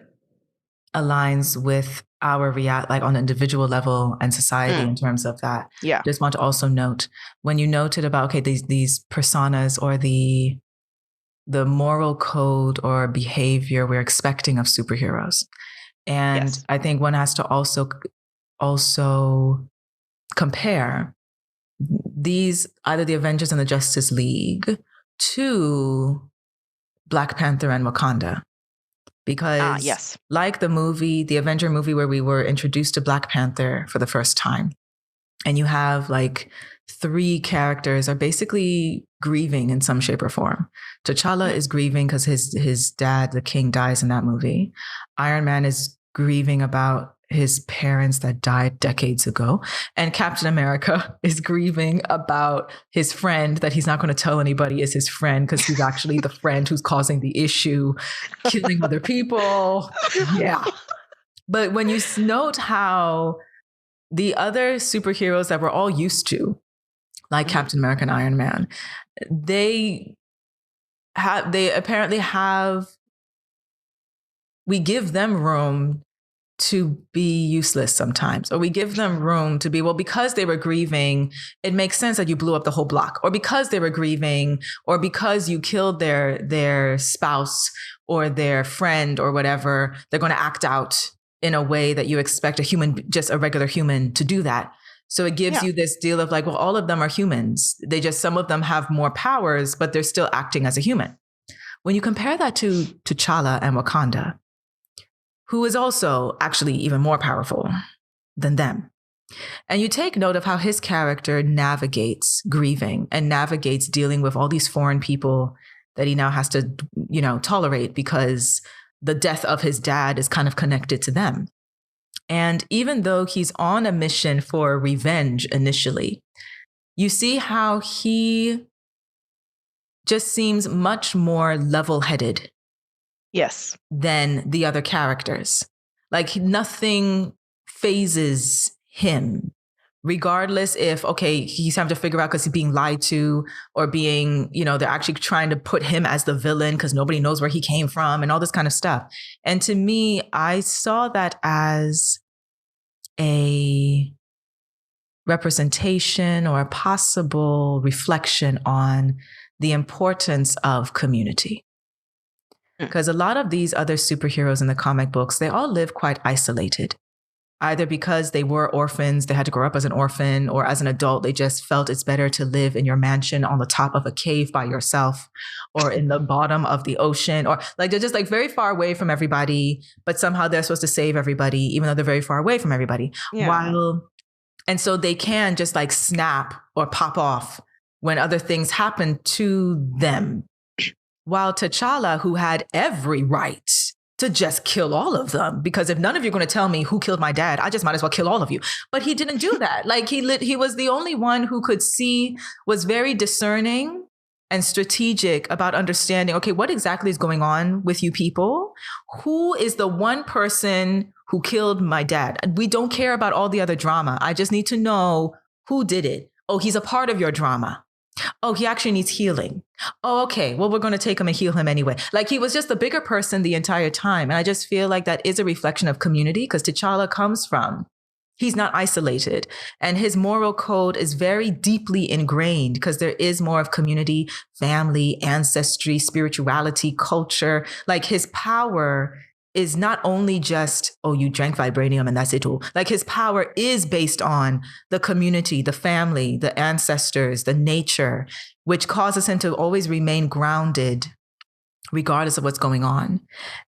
aligns with our like on an individual level and society in terms of that. Yeah. Just want to also note when you noted about, okay, these personas or the moral code or behavior we're expecting of superheroes. And yes. I think one has to also compare these, either the Avengers and the Justice League, to Black Panther and Wakanda. Because yes. like the Avenger movie where we were introduced to Black Panther for the first time, and you have like 3 characters are basically grieving in some shape or form. T'Challa is grieving because his dad, the king, dies in that movie. Iron Man is grieving about his parents that died decades ago. And Captain America is grieving about his friend that he's not going to tell anybody is his friend because he's actually the friend who's causing the issue, killing other people. Yeah. But when you note how the other superheroes that we're all used to, like Captain America and Iron Man, they apparently have, we give them room to be useless sometimes, or we give them room to be, well, because they were grieving, it makes sense that you blew up the whole block, or because they were grieving, or because you killed their spouse or their friend or whatever, they're going to act out in a way that you expect just a regular human to do that. So it gives you this deal of like, well, all of them are humans. Some of them have more powers, but they're still acting as a human. When you compare that to T'Challa and Wakanda, who is also actually even more powerful than them. And you take note of how his character navigates grieving and navigates dealing with all these foreign people that he now has to, tolerate because the death of his dad is kind of connected to them. And even though he's on a mission for revenge initially, you see how he just seems much more level-headed. Yes. Than the other characters. Like nothing phases him, regardless if, okay, he's having to figure out because he's being lied to or being, they're actually trying to put him as the villain because nobody knows where he came from and all this kind of stuff. And to me, I saw that as a representation or a possible reflection on the importance of community. Because a lot of these other superheroes in the comic books, they all live quite isolated, either because they were orphans, they had to grow up as an orphan, or as an adult, they just felt it's better to live in your mansion on the top of a cave by yourself or in the bottom of the ocean, or like they're just like very far away from everybody, but somehow they're supposed to save everybody, even though they're very far away from everybody. Yeah. And so they can just like snap or pop off when other things happen to them. While T'Challa, who had every right to just kill all of them, because if none of you are going to tell me who killed my dad, I just might as well kill all of you. But he didn't do that. Like he was the only one who could see, was very discerning and strategic about understanding, okay, what exactly is going on with you people? Who is the one person who killed my dad? We don't care about all the other drama. I just need to know who did it. Oh, he's a part of your drama. Oh, he actually needs healing. Oh, okay. Well, we're going to take him and heal him anyway. Like he was just the bigger person the entire time. And I just feel like that is a reflection of community because T'Challa comes from, he's not isolated. And his moral code is very deeply ingrained because there is more of community, family, ancestry, spirituality, culture. Like his power is not only just, oh, you drank vibranium and that's it all. Like his power is based on the community, the family, the ancestors, the nature, which causes him to always remain grounded regardless of what's going on.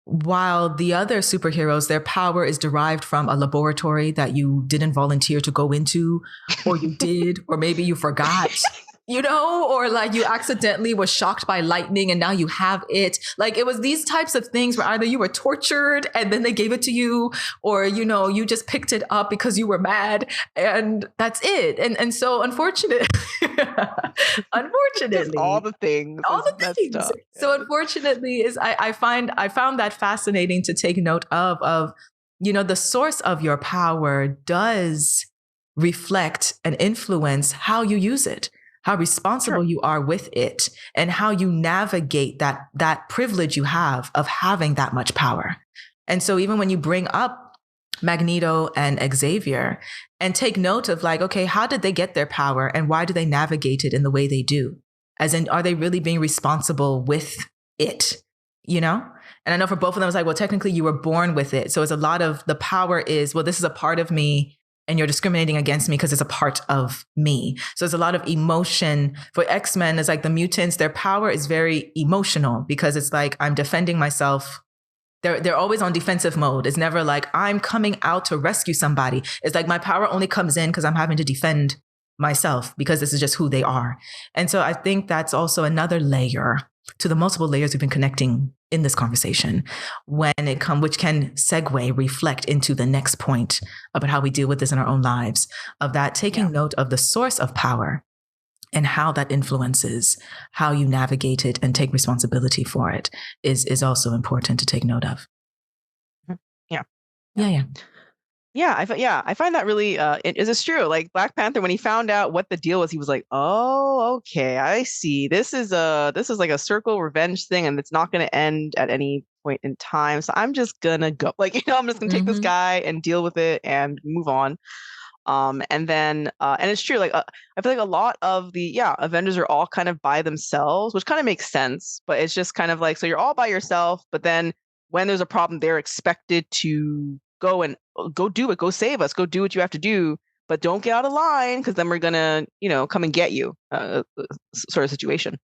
While the other superheroes, their power is derived from a laboratory that you didn't volunteer to go into, or you did, or maybe you forgot. Or like you accidentally were shocked by lightning and now you have it. Like it was these types of things where either you were tortured and then they gave it to you, or, you just picked it up because you were mad and that's it. And so unfortunately, all the things. Yeah. So unfortunately I found that fascinating to take note of, the source of your power does reflect and influence how you use it, how responsible you are with it, and how you navigate that privilege you have of having that much power. And so even when you bring up Magneto and Xavier and take note of like, okay, how did they get their power and why do they navigate it in the way they do? As in, are they really being responsible with it? And I know for both of them, it's like, well, technically you were born with it. So it's a lot of the power is, well, this is a part of me and you're discriminating against me because it's a part of me. So there's a lot of emotion. For X-Men, it's like the mutants, their power is very emotional because it's like, I'm defending myself. They're always on defensive mode. It's never like, I'm coming out to rescue somebody. It's like my power only comes in because I'm having to defend myself because this is just who they are. And so I think that's also another layer to the multiple layers we've been connecting in this conversation which can segue, reflect into the next point about how we deal with this in our own lives, of that taking note of the source of power and how that influences how you navigate it and take responsibility for it is also important to take note of. Yeah, I find that really it's true. Like Black Panther, when he found out what the deal was, he was like, "Oh, okay, I see. This is like a circle revenge thing, and it's not going to end at any point in time. So I'm just gonna go. Like, I'm just gonna take this guy and deal with it and move on." And then and it's true. Like I feel like a lot of the Avengers are all kind of by themselves, which kind of makes sense. But it's just kind of like, so you're all by yourself, but then when there's a problem, they're expected to go do it, go save us, go do what you have to do, but don't get out of line because then we're gonna, come and get you, sort of situation.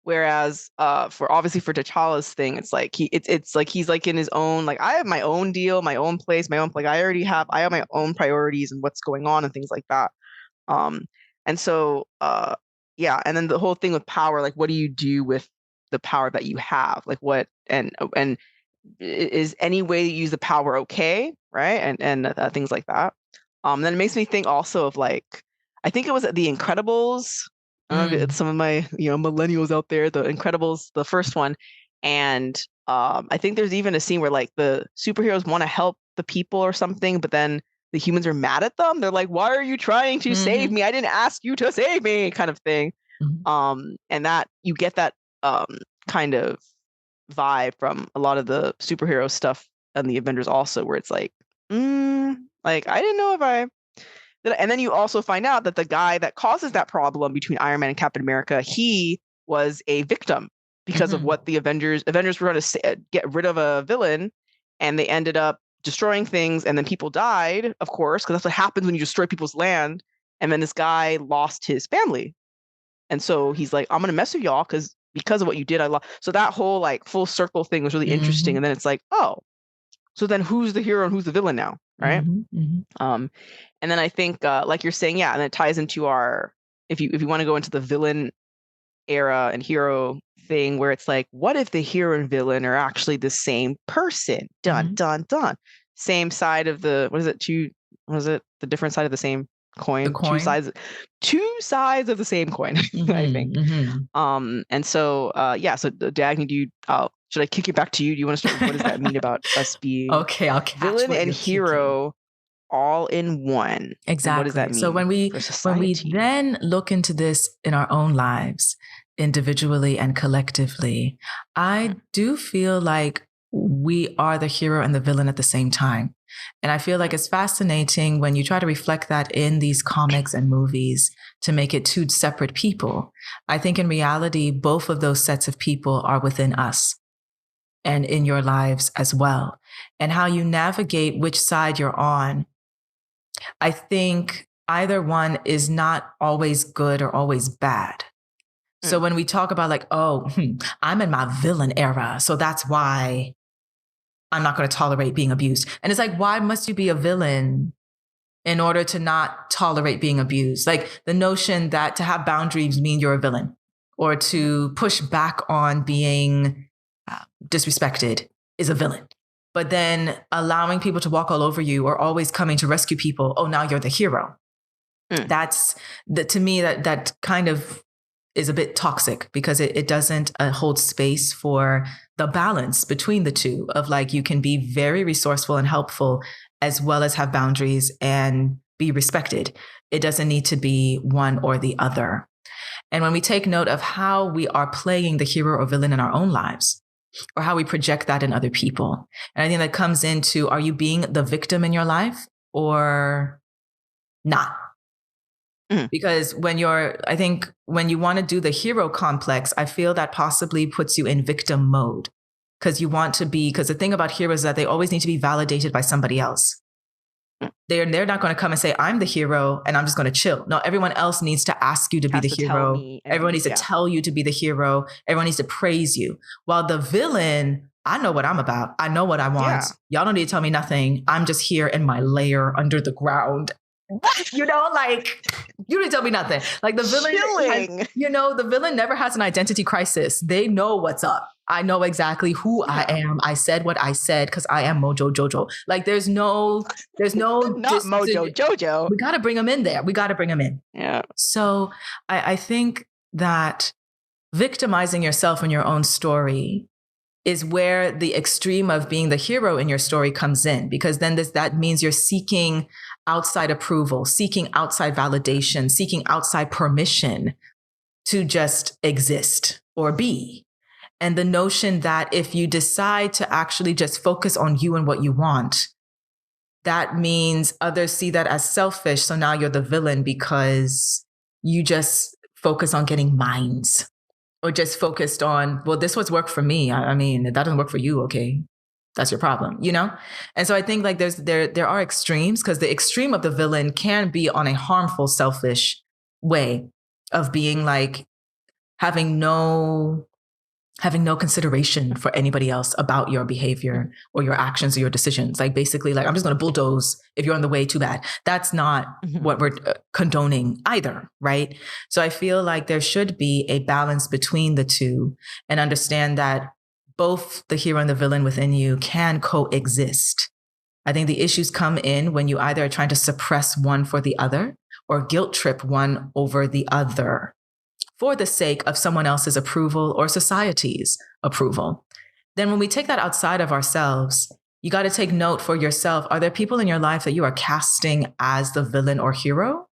Whereas for T'Challa's thing, it's like it's like he's like in his own, like, I have my own deal, my own place, my own, like I have my own priorities and what's going on and things like that. And so and then the whole thing with power, like what do you do with the power that you have? Like what and is any way you use the power okay, right? And things like that. Then it makes me think also of like, I think it was The Incredibles. It's some of my, millennials out there, The Incredibles, the first one. And I think there's even a scene where like the superheroes want to help the people or something, but then the humans are mad at them. They're like, why are you trying to save me? I didn't ask you to save me, kind of thing. And that you get that kind of vibe from a lot of the superhero stuff and the Avengers also, where it's like, like I didn't know if I. And then you also find out that the guy that causes that problem between Iron Man and Captain America, he was a victim because of what the Avengers were going to get rid of a villain, and they ended up destroying things, and then people died, of course, because that's what happens when you destroy people's land. And then this guy lost his family, and so he's like, I'm gonna mess with y'all because of what you did, I lost. So that whole like full circle thing was really interesting. And then it's like, oh, so then who's the hero and who's the villain now, right? And then I think, like you're saying, yeah, and it ties into our, if you want to go into the villain era and hero thing, where it's like, what if the hero and villain are actually the same person? Dun dun dun. Same side of the, the different side of the same coin? The coin? Two sides of the same coin, I think. And so, so Dagny, should I kick it back to you? Do you want to start? What does that mean about us being okay? I'll catch villain and hero all in one? Exactly. What does that mean? So when we then look into this in our own lives, individually and collectively, I do feel like we are the hero and the villain at the same time. And I feel like it's fascinating when you try to reflect that in these comics and movies to make it two separate people. I think in reality, both of those sets of people are within us and in your lives as well. And how you navigate which side you're on, I think either one is not always good or always bad. So when we talk about like, I'm in my villain era, so that's why I'm not going to tolerate being abused. And it's like, why must you be a villain in order to not tolerate being abused? Like the notion that to have boundaries mean you're a villain, or to push back on being disrespected is a villain. But then allowing people to walk all over you or always coming to rescue people, now you're the hero. That's to me, that kind of is a bit toxic, because it doesn't hold space for the balance between the two of like, you can be very resourceful and helpful as well as have boundaries and be respected. It doesn't need to be one or the other. And when we take note of how we are playing the hero or villain in our own lives, or how we project that in other people, and I think that comes into, are you being the victim in your life or not? Because when you want to do the hero complex, I feel that possibly puts you in victim mode, because the thing about heroes is that they always need to be validated by somebody else. They're not going to come and say, I'm the hero and I'm just going to chill. No, everyone else needs to ask you to be the hero. Everyone needs to tell you to be the hero. Everyone needs to praise you. While the villain, I know what I'm about. I know what I want. Yeah. Y'all don't need to tell me nothing. I'm just here in my lair under the ground. You didn't tell me nothing. Like the villain, the villain never has an identity crisis. They know what's up. I know exactly who I am. I said what I said because I am Mojo Jojo. Like there's no not Mojo Jojo. We got to bring them in there. We got to bring them in. Yeah. So I think that victimizing yourself in your own story is where the extreme of being the hero in your story comes in, because then that means you're seeking outside approval, seeking outside validation, seeking outside permission to just exist or be. And the notion that if you decide to actually just focus on you and what you want, that means others see that as selfish. So now you're the villain because you just focus on getting mines, or just focused on, well, this was work for me. I mean, if that doesn't work for you, okay, that's your problem, And so I think like there are extremes, because the extreme of the villain can be on a harmful, selfish way of being like having no consideration for anybody else about your behavior or your actions or your decisions. Like basically like, I'm just going to bulldoze. If you're on the way, too bad. That's not what we're condoning either. Right. So I feel like there should be a balance between the two, and understand that both the hero and the villain within you can coexist. I think the issues come in when you either are trying to suppress one for the other or guilt trip one over the other. for the sake of someone else's approval or society's approval. Then when we take that outside of ourselves, you got to take note for yourself. Are there people in your life that you are casting as the villain or hero?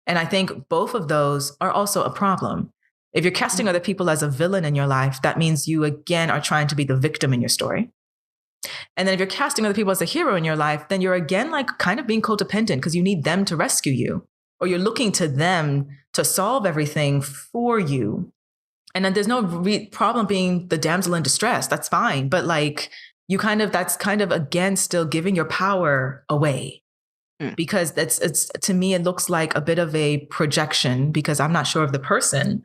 And I think both of those are also a problem. If you're casting other people as a villain in your life, that means you again are trying to be the victim in your story. And then if you're casting other people as a hero in your life, then you're again like kind of being codependent because you need them to rescue you, or you're looking to them to solve everything for you. And then there's no problem being the damsel in distress. That's fine. But like that's kind of again still giving your power away. Because it's to me, it looks like a bit of a projection, because I'm not sure if the person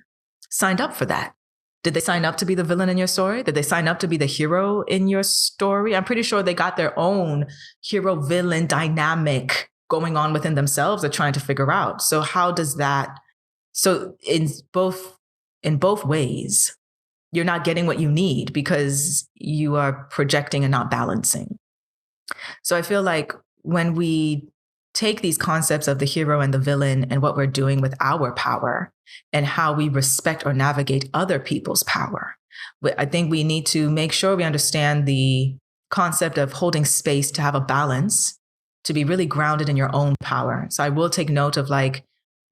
signed up for that. Did they sign up to be the villain in your story? Did they sign up to be the hero in your story? I'm pretty sure they got their own hero villain dynamic going on within themselves. They're trying to figure out. So how does that? So in both ways, you're not getting what you need because you are projecting and not balancing. So I feel like when we take these concepts of the hero and the villain and what we're doing with our power and how we respect or navigate other people's power, I think we need to make sure we understand the concept of holding space to have a balance, to be really grounded in your own power. So I will take note of like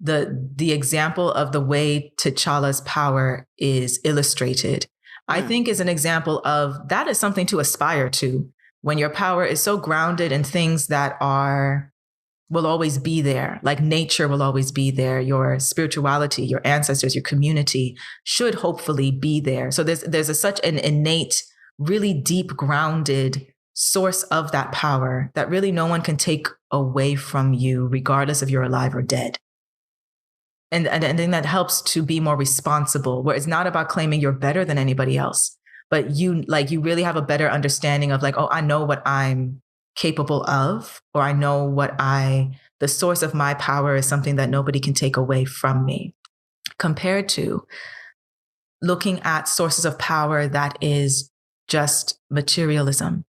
the example of the way T'Challa's power is illustrated, I think is an example of that is something to aspire to, when your power is so grounded in things that will always be there, like nature will always be there. Your spirituality, your ancestors, your community should hopefully be there. So there's such an innate, really deep grounded source of that power that really no one can take away from you, regardless if you're alive or dead. And then that helps to be more responsible, where it's not about claiming you're better than anybody else, but you really have a better understanding of like, oh, I know what I'm capable of, or I know the source of my power is something that nobody can take away from me, compared to looking at sources of power that is just materialism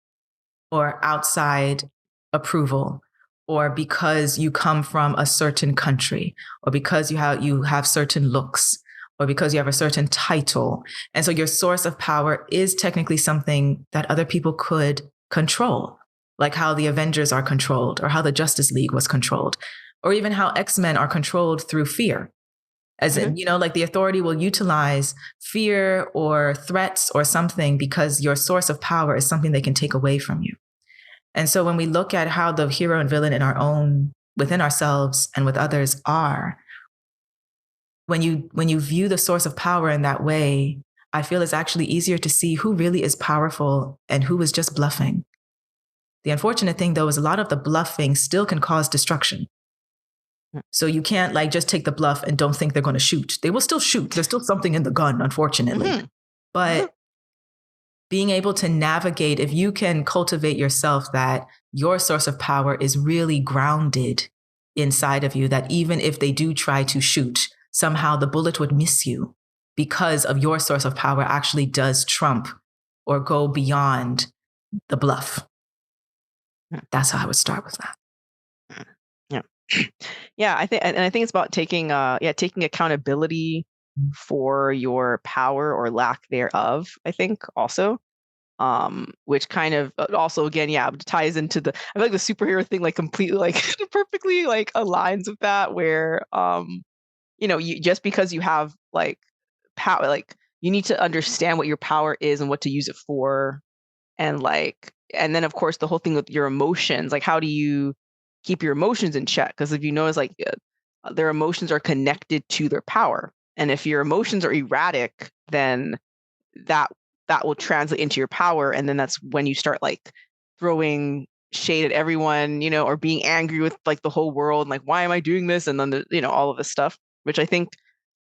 or outside approval, or because you come from a certain country, or because you have certain looks, or because you have a certain title. And so your source of power is technically something that other people could control, like how the Avengers are controlled, or how the Justice League was controlled, or even how X-Men are controlled through fear. As in, like the authority will utilize fear or threats or something because your source of power is something they can take away from you. And so when we look at how the hero and villain within ourselves and with others are, when you view the source of power in that way, I feel it's actually easier to see who really is powerful and who is just bluffing. The unfortunate thing, though, is a lot of the bluffing still can cause destruction. So you can't just take the bluff and don't think they're going to shoot. They will still shoot. There's still something in the gun, unfortunately. But being able to navigate, if you can cultivate yourself that your source of power is really grounded inside of you, that even if they do try to shoot, somehow the bullet would miss you because of your source of power actually does trump or go beyond the bluff. That's how I would start with that. Yeah, I think it's about taking accountability for your power or lack thereof, I think also. Which kind of also again, ties into I feel like the superhero thing completely perfectly aligns with that, where you just because you have power, you need to understand what your power is and what to use it for, and then of course the whole thing with your emotions, how do you keep your emotions in check? Because if you notice, their emotions are connected to their power, and if your emotions are erratic, then that will translate into your power, and then that's when you start throwing shade at everyone, or being angry with the whole world, and why am I doing this, and then all of this stuff, which I think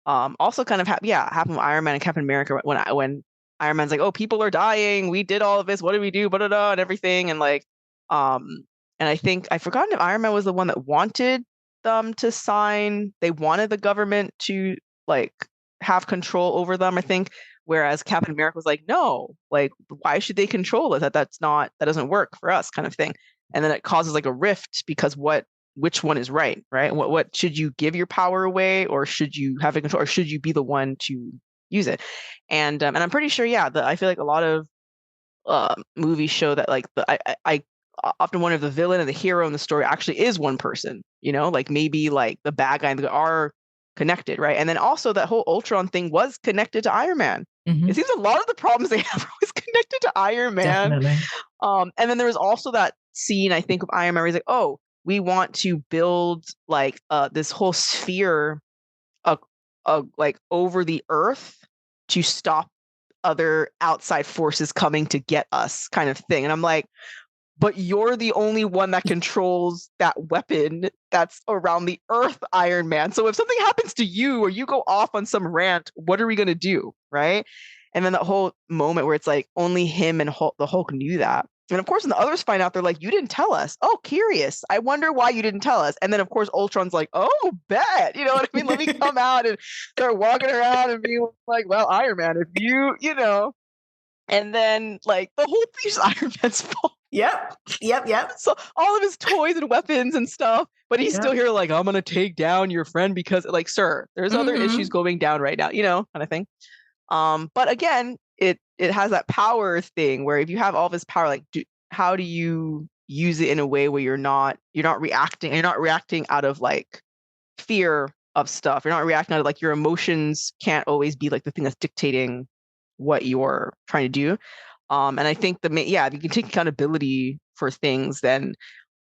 also kind of happened with Iron Man and Captain America, when Iron Man's oh, people are dying, we did all of this, what did we do, and everything, and and I think I've forgotten if Iron Man was the one that wanted them to sign. They wanted the government to have control over them, I think. Whereas Captain America was no, why should they control it? That doesn't work for us, kind of thing. And then it causes a rift, because what which one is right? What should you give your power away, or should you have it control, or should you be the one to use it? And I'm pretty sure, I feel like a lot of movies show that like I often wonder if the villain and the hero in the story actually is one person, like maybe like the bad guy and the good are connected, right? And then also that whole Ultron thing was connected to Iron Man. Mhm. It seems a lot of the problems they have are always connected to Iron Man. Definitely. And then there was also that scene, I think, of Iron Man where he's like, oh, we want to build like this whole sphere like over the earth to stop other outside forces coming to get us, kind of thing. And I'm like, but you're the only one that controls that weapon that's around the earth, Iron Man. So if something happens to you or you go off on some rant, what are we going to do? Right. And then that whole moment where it's like only him and the Hulk knew that. And of course, when the others find out, they're like, you didn't tell us. Oh, curious. I wonder why you didn't tell us. And then, of course, Ultron's like, oh, bet. You know what I mean? Let me come out and start walking around and be like, well, Iron Man, if you. And then, like, the whole thing's Iron Man's fault. Yep. So all of his toys and weapons and stuff, but he's still here like, I'm going to take down your friend because, like, sir, there's other issues going down right now, kind of thing. But again, it has that power thing where if you have all this power, like, how do you use it in a way where you're not reacting out of like fear of stuff. You're not reacting out of like your emotions can't always be like the thing that's dictating what you're trying to do. And I think if you can take accountability for things, then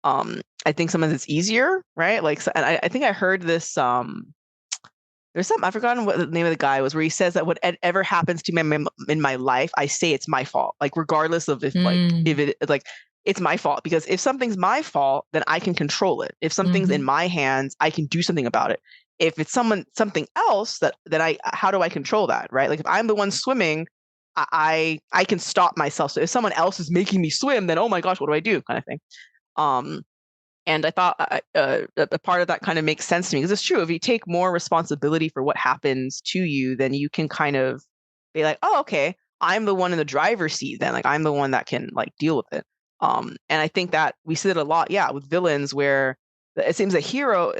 I think sometimes it's easier, right? Like, and I think I heard this. There's something, I've forgotten what the name of the guy was, where he says that whatever happens to me in my life, I say it's my fault. Like, regardless of if it's my fault, because if something's my fault, then I can control it. If something's in my hands, I can do something about it. If it's something else how do I control that? Right? Like, if I'm the one swimming, I can stop myself. So if someone else is making me swim, then, oh my gosh, what do I do? Kind of thing. And I thought a part of that kind of makes sense to me, because it's true. If you take more responsibility for what happens to you, then you can kind of be like, oh, okay, I'm the one in the driver's seat then. Like, I'm the one that can like deal with it. And I think that we see it a lot, with villains, where it seems the hero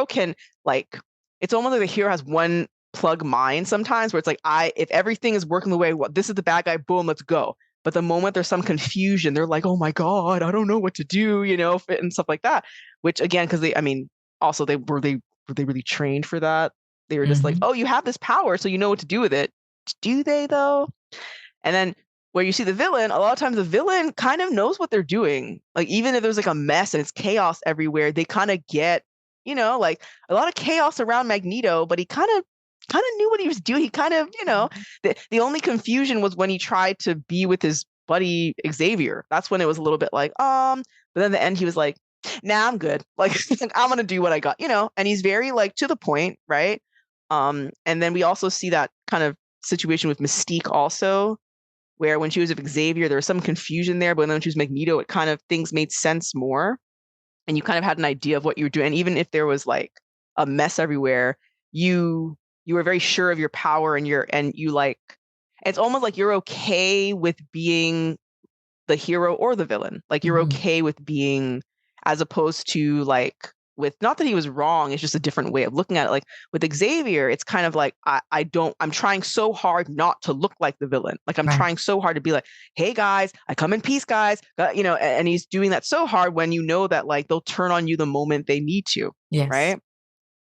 can, like, it's almost like the hero has one plug mind sometimes, where it's like, if everything is working the way, this is the bad guy, boom, let's go. But the moment there's some confusion, they're like, oh my God, I don't know what to do, and stuff like that. Which, again, because also were they really trained for that? They were just like, oh, you have this power, so you know what to do with it. Do they though? And then where you see the villain, a lot of times the villain kind of knows what they're doing. Like, even if there's like a mess and it's chaos everywhere, they kind of get, like, a lot of chaos around Magneto, but he kind of knew what he was doing. He kind of, the only confusion was when he tried to be with his buddy Xavier. That's when it was a little bit like, but then in the end he was like, nah, I'm good. Like, I'm going to do what I got, and he's very like to the point. Right. And then we also see that kind of situation with Mystique also, where when she was with Xavier, there was some confusion there, but then when she was Magneto, it kind of, things made sense more. And you kind of had an idea of what you were doing. And even if there was like a mess everywhere, you were very sure of your power, and you like, it's almost like you're okay with being the hero or the villain. Like, you're okay with being, as opposed to like with, not that he was wrong, it's just a different way of looking at it. Like with Xavier, it's kind of like, I'm trying so hard not to look like the villain. Like, I'm trying so hard to be like, hey guys, I come in peace, guys, and he's doing that so hard when you know that like they'll turn on you the moment they need to. Yes. Right.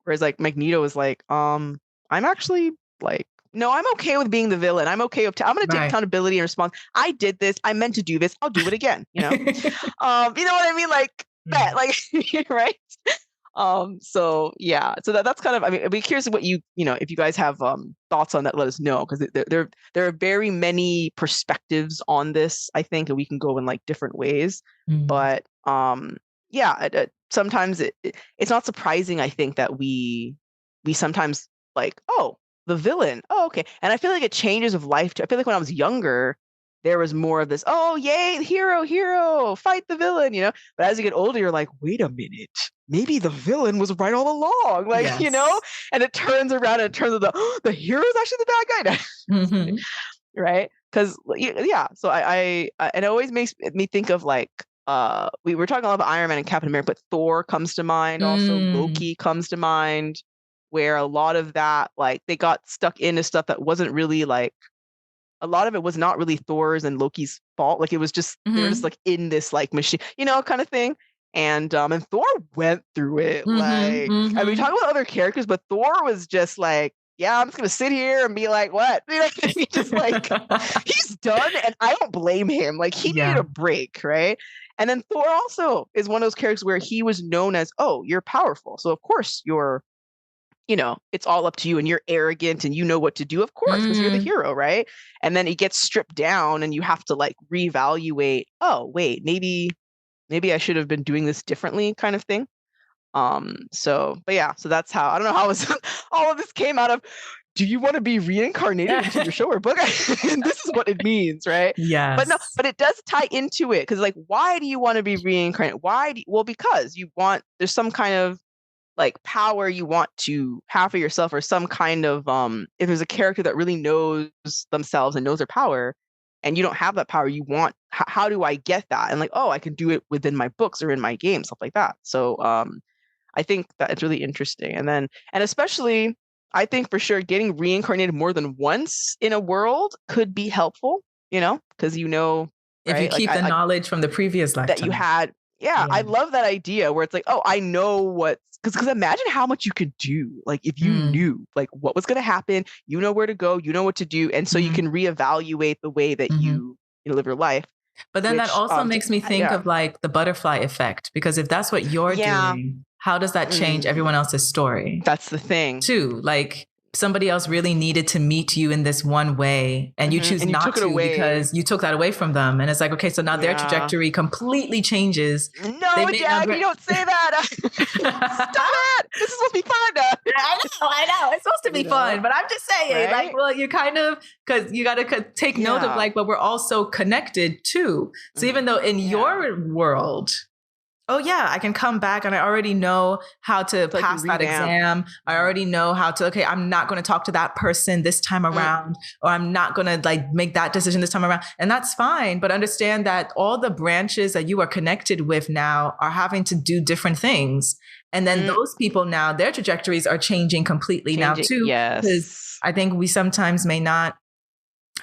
Whereas like Magneto is like, I'm actually like, no, I'm okay with being the villain. I'm okay with, I'm going to take accountability and response. I did this. I meant to do this. I'll do it again. You know what I mean? Like that, like, right. So yeah, so that's kind of, I mean, I'd be curious what if you guys have thoughts on that, let us know, because there are very many perspectives on this, I think, and we can go in like different ways. But sometimes it's not surprising, I think, that we sometimes like, oh, the villain, oh, okay. And I feel like it changes with life too. I feel like when I was younger, there was more of this, oh, yay, hero, fight the villain, But as you get older, you're like, wait a minute, maybe the villain was right all along, like, and it turns around and it turns out the hero is actually the bad guy now. Right? Because, so I and it always makes me think of like we were talking a lot about Iron Man and Captain America, but Thor comes to mind. Also, Loki comes to mind, where a lot of that, like, they got stuck into stuff that wasn't really like, a lot of it was not really Thor's and Loki's fault. Like, it was just they were just like in this like machine, kind of thing. And Thor went through it. Like, I mean, talk about other characters, but Thor was just like, yeah, I'm just gonna sit here and be like, what? He just like, he's done, and I don't blame him. Like, he needed a break, right? And then Thor also is one of those characters where he was known as, oh, you're powerful, so of course you're, it's all up to you, and you're arrogant, and you know what to do, of course, because you're the hero, right? And then he gets stripped down, and you have to like reevaluate. Oh, wait, maybe I should have been doing this differently, kind of thing. So that's how, I don't know how all of this came out of, do you want to be reincarnated into your show or book? And this is what it means, right? Yes. But it does tie into it, because like, why do you want to be reincarnated? Well, because there's some kind of like power you want to have for yourself, or some kind of if there's a character that really knows themselves and knows their power, and you don't have that power, you want, how do I get that? And like, oh, I can do it within my books or in my games, stuff like that. So I think that it's really interesting. And especially, I think for sure getting reincarnated more than once in a world could be helpful, because if you keep the knowledge from the previous lifetime that you had. Yeah, I love that idea where it's like, oh, I know because imagine how much you could do, like, if you knew like what was going to happen, where to go, what to do, and so you can reevaluate the way that you live your life. But then that also makes me think of like the butterfly effect, because if that's what you're doing, how does that change everyone else's story? That's the thing too. Like, somebody else really needed to meet you in this one way, and you choose not to because you took that away from them. And it's like, okay, so now their trajectory completely changes. No, Jack, you don't say that. Stop it. This is supposed to be fun. I know. It's supposed to be fun, but I'm just saying, like, well, you kind of, because you got to take note of like, but we're all so connected too. So even though in your world, oh yeah, I can come back and I already know how to pass that exam. I already know how to, okay, I'm not going to talk to that person this time around, or I'm not going to like make that decision this time around. And that's fine. But understand that all the branches that you are connected with now are having to do different things. And then those people now, their trajectories are changing completely now too. Yes. Because I think we sometimes may not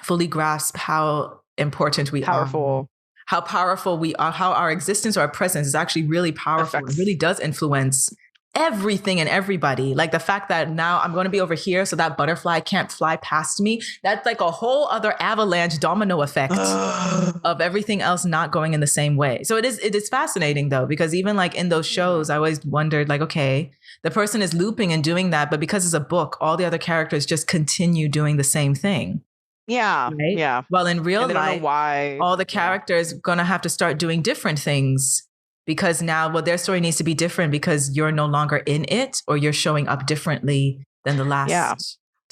fully grasp how important we are. How powerful we are, how our existence or our presence is actually really powerful. It really does influence everything and everybody. Like the fact that now I'm going to be over here, so that butterfly can't fly past me. That's like a whole other avalanche domino effect of everything else not going in the same way. So it is fascinating though, because even like in those shows, I always wondered like, okay, the person is looping and doing that, but because it's a book, all the other characters just continue doing the same thing. Yeah. Right? Yeah. Well, in real life, why all the characters going to have to start doing different things, because now, their story needs to be different because you're no longer in it, or you're showing up differently than the last time.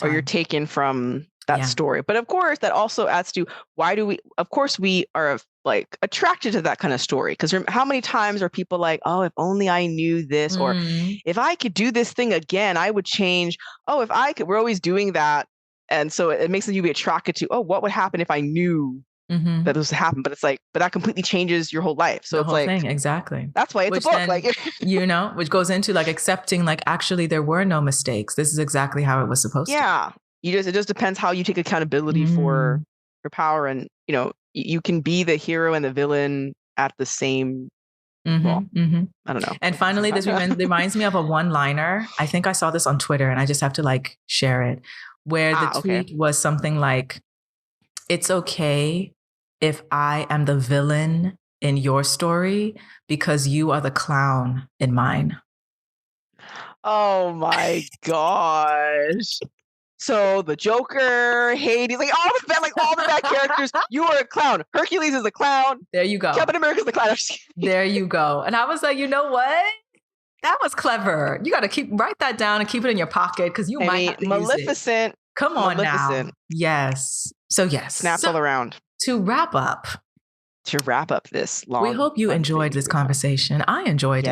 Or you're taken from that story. But of course, that also adds to we are like attracted to that kind of story. Because how many times are people like, oh, if only I knew this, or if I could do this thing again, I would change. Oh, if I could, we're always doing that. And so it makes you be attracted to, oh, what would happen if I knew that this would happen? But it's like, but that completely changes your whole life. So the it's whole like, thing, exactly. That's why it's a book. Then, like, which goes into like accepting, like, actually there were no mistakes. This is exactly how it was supposed to. It just depends how you take accountability for your power. And, you can be the hero and the villain at the same I don't know. And finally, this reminds me of a one-liner. I think I saw this on Twitter and I just have to like share it, where the tweet was something like, it's okay if I am the villain in your story because you are the clown in mine. Oh my gosh. So the Joker, Hades, like all the bad characters, you are a clown. Hercules is a clown. There you go. Captain America's the clown. There you go. And I was like, you know what? That was clever. You got to write that down and keep it in your pocket, because you might have to Maleficent. Use it. Come on now. Yes. So yes. Snaps all around. To wrap up this long. We hope you enjoyed this conversation. I enjoyed it.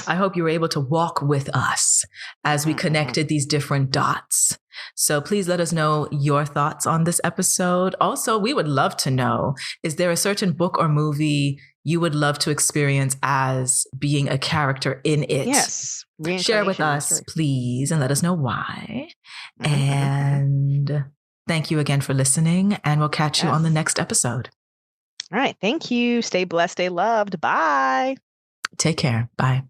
I hope you were able to walk with us as we connected these different dots. So please let us know your thoughts on this episode. Also, we would love to know, is there a certain book or movie you would love to experience as being a character in it. Yes. Share with us, please, and let us know why. Mm-hmm. And thank you again for listening, and we'll catch you on the next episode. All right. Thank you. Stay blessed, stay loved. Bye. Take care. Bye.